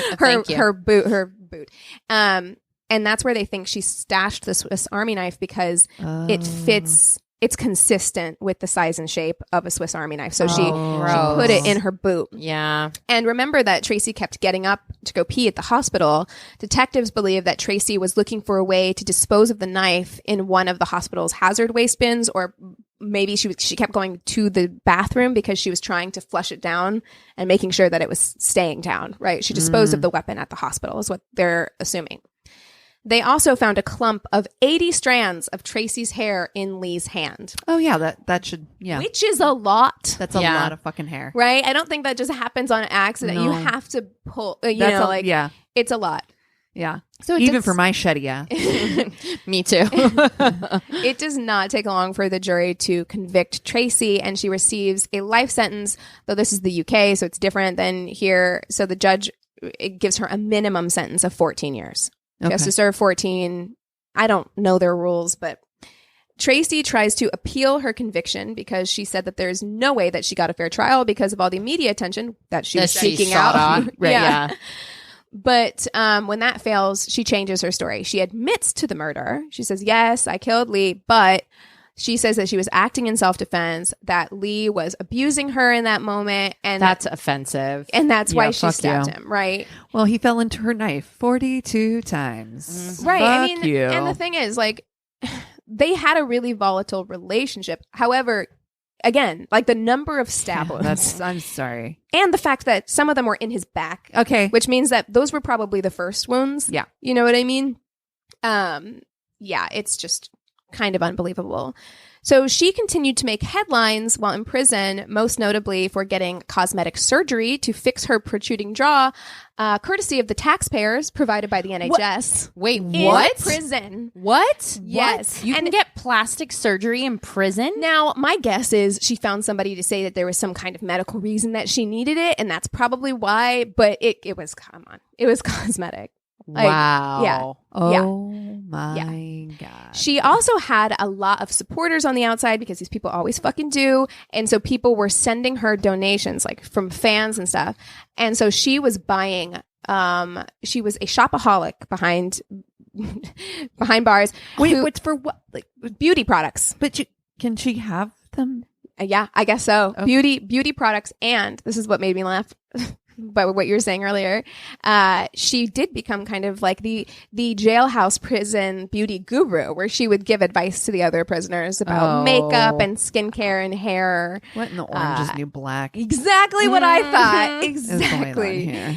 her boot. And that's where they think she stashed the Swiss Army knife because it fits, it's consistent with the size and shape of a Swiss Army knife. So she put it in her boot. Yeah. And remember that Tracie kept getting up to go pee at the hospital. Detectives believe that Tracie was looking for a way to dispose of the knife in one of the hospital's hazard waste bins or maybe she kept going to the bathroom because she was trying to flush it down and making sure that it was staying down, right? She disposed of the weapon at the hospital is what they're assuming. They also found a clump of 80 strands of Tracie's hair in Lee's hand. Oh, yeah. That should, yeah. Which is a lot. That's a lot of fucking hair. Right? I don't think that just happens on accident. No. You have to pull, Yeah. it's a lot. Yeah. So even for my shetty, yeah. Me too. It does not take long for the jury to convict Tracie, and she receives a life sentence, though this is the UK, so it's different than here. So the judge gives her a minimum sentence of 14 years. She has to serve 14. I don't know their rules, but Tracie tries to appeal her conviction because she said that there's no way that she got a fair trial because of all the media attention that she was seeking out. Right, yeah. But when that fails, she changes her story. She admits to the murder. She says, yes, I killed Lee, but she says that she was acting in self-defense, that Lee was abusing her in that moment. And that's offensive. And that's why she fuck stabbed you. him, right? Well, he fell into her knife 42 times. Right. Fuck I mean, you. and the thing is, like, they had a really volatile relationship. However, again, like the number of stab wounds. I'm sorry. And the fact that some of them were in his back. Okay. Which means that those were probably the first wounds. Yeah. You know what I mean? Yeah, it's just kind of unbelievable. So she continued to make headlines while in prison, most notably for getting cosmetic surgery to fix her protruding jaw, courtesy of the taxpayers provided by the NHS. Wait, In what? prison. What? Yes. What? You can get plastic surgery in prison? Now, my guess is she found somebody to say that there was some kind of medical reason that she needed it, and that's probably why, but it was, come on, it was cosmetic. Like, Wow. Yeah. Oh my God. She also had a lot of supporters on the outside because these people always fucking do. And so people were sending her donations, like from fans and stuff. And so she was buying, she was a shopaholic behind bars. Wait, what's for what? Like beauty products. But can she have them? Yeah, I guess so. Oh. Beauty products. And this is what made me laugh. But what you were saying earlier, she did become kind of like the jailhouse prison beauty guru, where she would give advice to the other prisoners about makeup and skincare and hair. What in the orange is new black? Exactly what I thought. Is going on Exactly. here.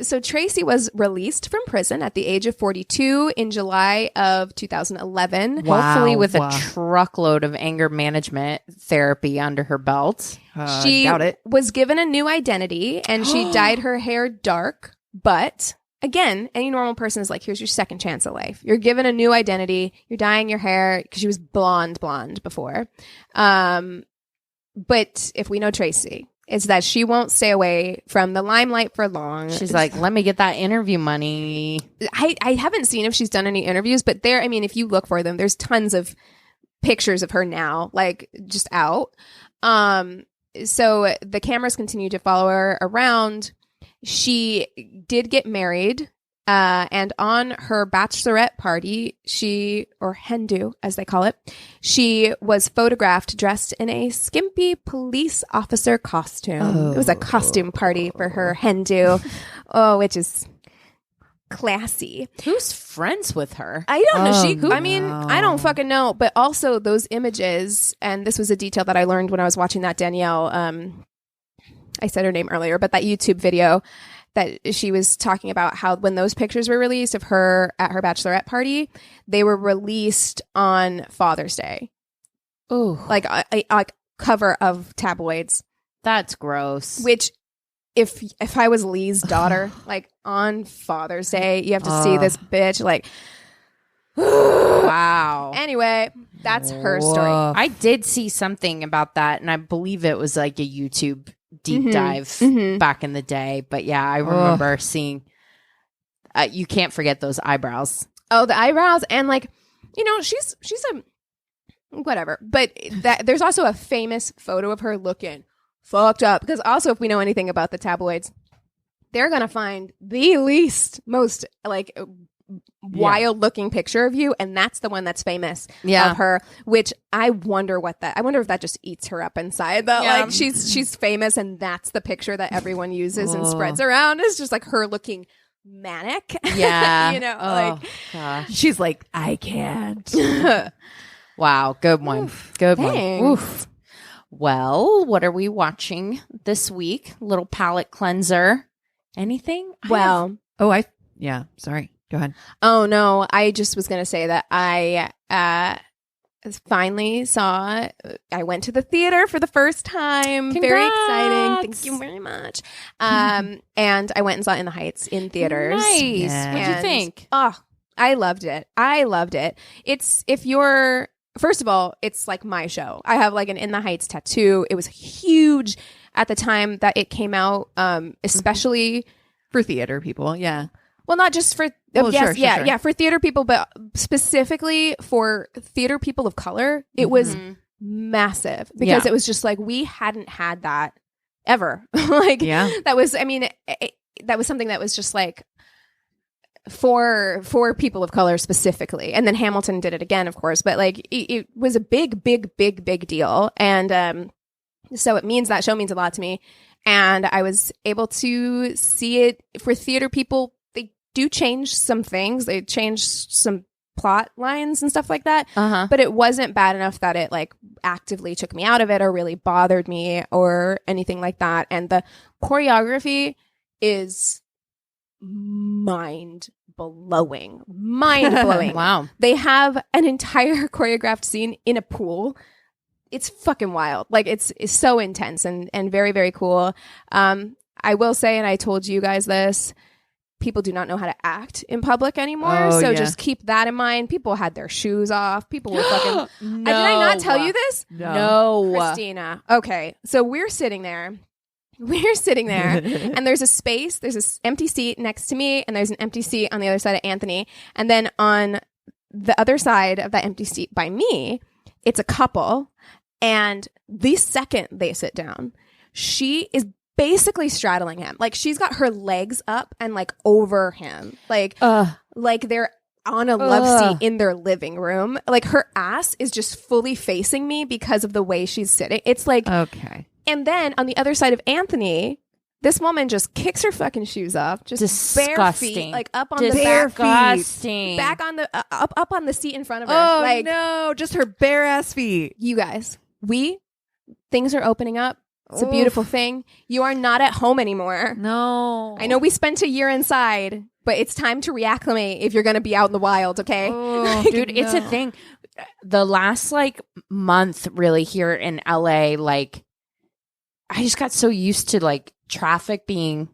So Tracie was released from prison at the age of 42 in July of 2011. Wow. Hopefully with a truckload of anger management therapy under her belt. She Doubt it. was given a new identity and she dyed her hair dark. But again, any normal person is like, here's your second chance at life. You're given a new identity. You're dyeing your hair because she was blonde before. But if we know Tracie, it's that she won't stay away from the limelight for long. She's like, let me get that interview money. I haven't seen if she's done any interviews, but there, I mean, if you look for them, there's tons of pictures of her now, like just out. So the cameras continue to follow her around. She did get married, and on her bachelorette party, or hendu, as they call it, she was photographed dressed in a skimpy police officer costume. It was a costume party for her hendu, which is classy. Who's friends with her? I don't know. no. I don't fucking know. But also those images, and this was a detail that I learned when I was watching that Danielle, I said her name earlier, but that YouTube video that she was talking about how when those pictures were released of her at her bachelorette party, they were released on Father's Day. Ooh, Like a cover of tabloids. that's gross. Which, if I was Lee's daughter, like on Father's Day, you have to see this bitch. Like, Wow. Anyway, that's her story. I did see something about that, and I believe it was like a YouTube deep dive back in the day. But yeah, I remember seeing. You can't forget those eyebrows. Oh, the eyebrows, and like, you know, she's a whatever. But there's also a famous photo of her looking fucked up, because also, if we know anything about the tabloids, they're gonna find the most like wild looking picture of you, and that's the one that's famous of her, which I wonder if that just eats her up inside, that like she's famous, and that's the picture that everyone uses and spreads around, is just like her looking manic. Yeah. You know, like gosh. She's like, I can't. Wow, good one. Good one. Thanks. Oof. Well, what are we watching this week? Little palate cleanser. Anything? Well, Sorry. Go ahead. oh no, I just was going to say that I finally I went to the theater for the first time. Congrats. Very exciting. Thank you very much. And I went and saw In the Heights in theaters. Nice. Yeah. What'd you And, think? Oh, I loved it. First of all, it's like my show. I have like an In the Heights tattoo. It was huge at the time that it came out, especially For theater people. Yeah. well, not just for Well, yes, sure. yeah, for theater people, but specifically for theater people of color, it was massive because Yeah. it was just like we hadn't had that ever. Like Yeah. that was, I mean, that was something that was just like for people of color specifically. And then Hamilton did it again, of course, but like it was a big deal. And so that show means a lot to me. And I was able to see it for theater people. They do change some things. They change some plot lines and stuff like that. Uh-huh. But it wasn't bad enough that it like actively took me out of it or really bothered me or anything like that. And the choreography is mind blowing. Wow. They have an entire choreographed scene in a pool. It's fucking wild. Like it's so intense and very, very cool. I will say, and I told you guys this, people do not know how to act in public anymore. Oh, so yeah. just keep that in mind. People had their shoes off. People were fucking. No. Did I not tell you this? No. Christina. Okay. So we're sitting there. And there's a space, there's this empty seat next to me, and there's an empty seat on the other side of Anthony. And then on the other side of that empty seat by me, it's a couple. And the second they sit down, she is basically straddling him. Like she's got her legs up and like over him. Like they're on a love seat in their living room. Like her ass is just fully facing me because of the way she's sitting. It's like, Okay. and then on the other side of Anthony, this woman just kicks her fucking shoes off, just bare Disgusting. feet, like up on the Disgusting. back on the up on the seat in front of her. Oh, like no. Just her bare ass feet. you guys, things are opening up. It's a beautiful thing. You are not at home anymore. No. I know we spent a year inside, but it's time to reacclimate if you're going to be out in the wild. Okay, Dude, it's a thing. The last like month really here in LA, like I just got so used to like traffic being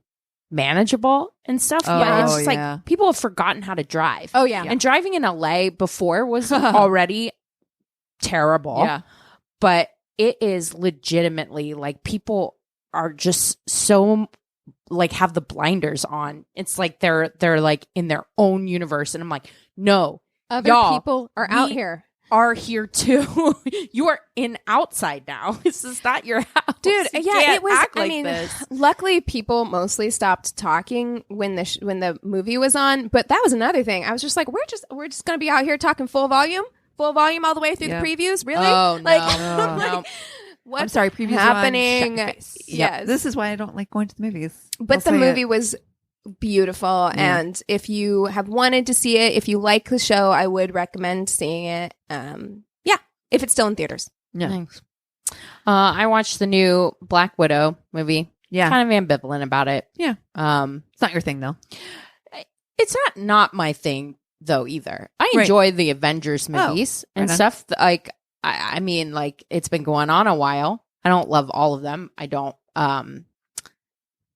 manageable and stuff. Yeah, it's just like people have forgotten how to drive. Oh yeah, And driving in LA before was already terrible. Yeah. But it is legitimately like people are just so like have the blinders on. It's like they're like in their own universe. And I'm like, no, other y'all, people are out here. Are here too. You are in outside now. This is not your house. Dude, You yeah, can't it was. act I like mean, this. luckily, people mostly stopped talking when the movie was on. But that was another thing. I was just like, we're just gonna be out here talking full volume all the way through the previews. Really? Oh, like, no. I'm like, No. what's I'm sorry. Previews happening? Are on Check Face. Yes. This is why I don't like going to the movies. But I'll the say movie it. was beautiful, and if you have wanted to see it, if you like the show, I would recommend seeing it. If it's still in theaters. Yeah. Thanks. I watched the new Black Widow movie. Yeah. Kind of ambivalent about it. Yeah. It's not your thing though. It's not my thing though either. I Right. enjoy the Avengers movies and right on. stuff. Like I mean, like it's been going on a while. I don't love all of them. I don't.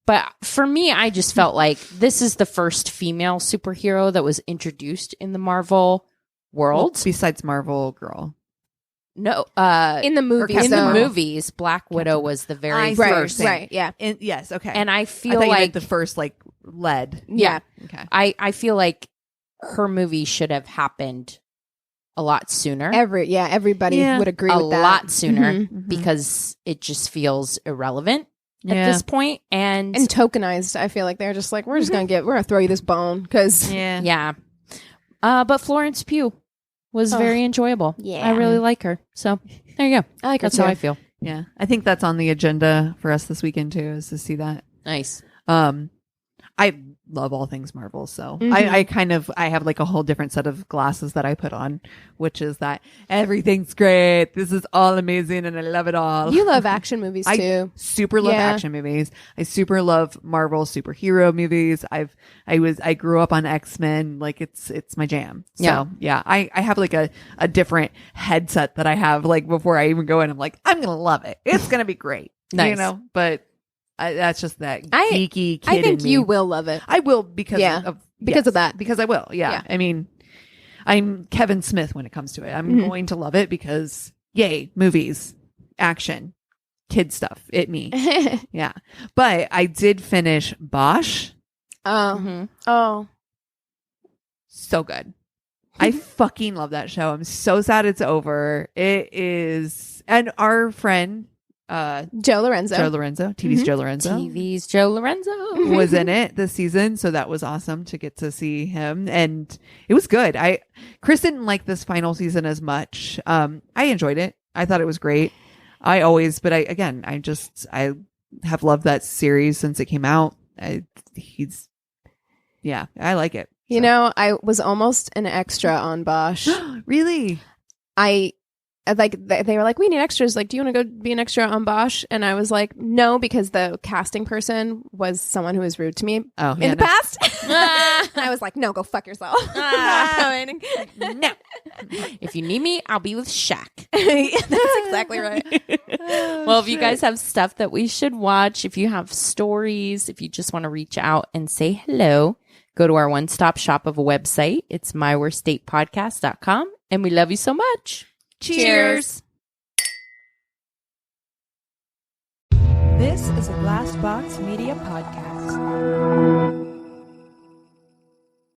But for me, I just felt like this is the first female superhero that was introduced in the Marvel world. Well, besides Marvel Girl. No, In the movies, in the though. movies, Black Widow was the very first. Right, yeah. Yes. Okay. And I I feel thought you like meant the first like lead. Yeah. Okay. I feel like her movie should have happened a lot sooner. Everybody Yeah. would agree a with that. lot sooner Mhm. because it just feels irrelevant at Yeah. this point. And tokenized. I feel like they're just like, we're gonna throw you this bone because Yeah. but Florence Pugh was very enjoyable. Yeah. I really like her. So there you go. I like her That's too. how I feel. Yeah. I think that's on the agenda for us this weekend too, is to see that. Nice. I I love all things Marvel, so Mm-hmm. I have like a whole different set of glasses that I put on, which is that everything's great. This is all amazing, and I love it all. You love action movies I too. super love Yeah. action movies. I super love Marvel superhero movies. I grew up on X-Men. Like it's my jam. So yeah, I have like a different headset that I have like before I even go in. I'm like, I'm gonna love it. It's gonna be great. Nice. You know, but that's just that geeky kid I think in me. you will love it. I will because because of that. because I will. Yeah. I mean, I'm Kevin Smith when it comes to it. I'm going to love it because yay, movies, action, kid stuff, me. Yeah. But I did finish Bosch. Oh, So good. I fucking love that show. I'm so sad it's over. It is, and our friend Joe Lorenzo. TV's Joe Lorenzo. TV's Joe Lorenzo. Was in it this season, so that was awesome to get to see him, and it was good. Chris didn't like this final season as much. I enjoyed it. I thought it was great. I have loved that series since it came out. I like it. You know, I was almost an extra on Bosch. Really? They were like, we need extras. Like, do you want to go be an extra on Bosch? And I was like, no, because the casting person was someone who was rude to me in the past. I was like, no, go fuck yourself. No. If you need me, I'll be with Shaq. That's exactly right. Well, if you guys have stuff that we should watch, if you have stories, if you just want to reach out and say hello, go to our one-stop shop of a website. It's myworstdatepodcast.com. And we love you so much. Cheers. This is a Glass Box Media Podcast.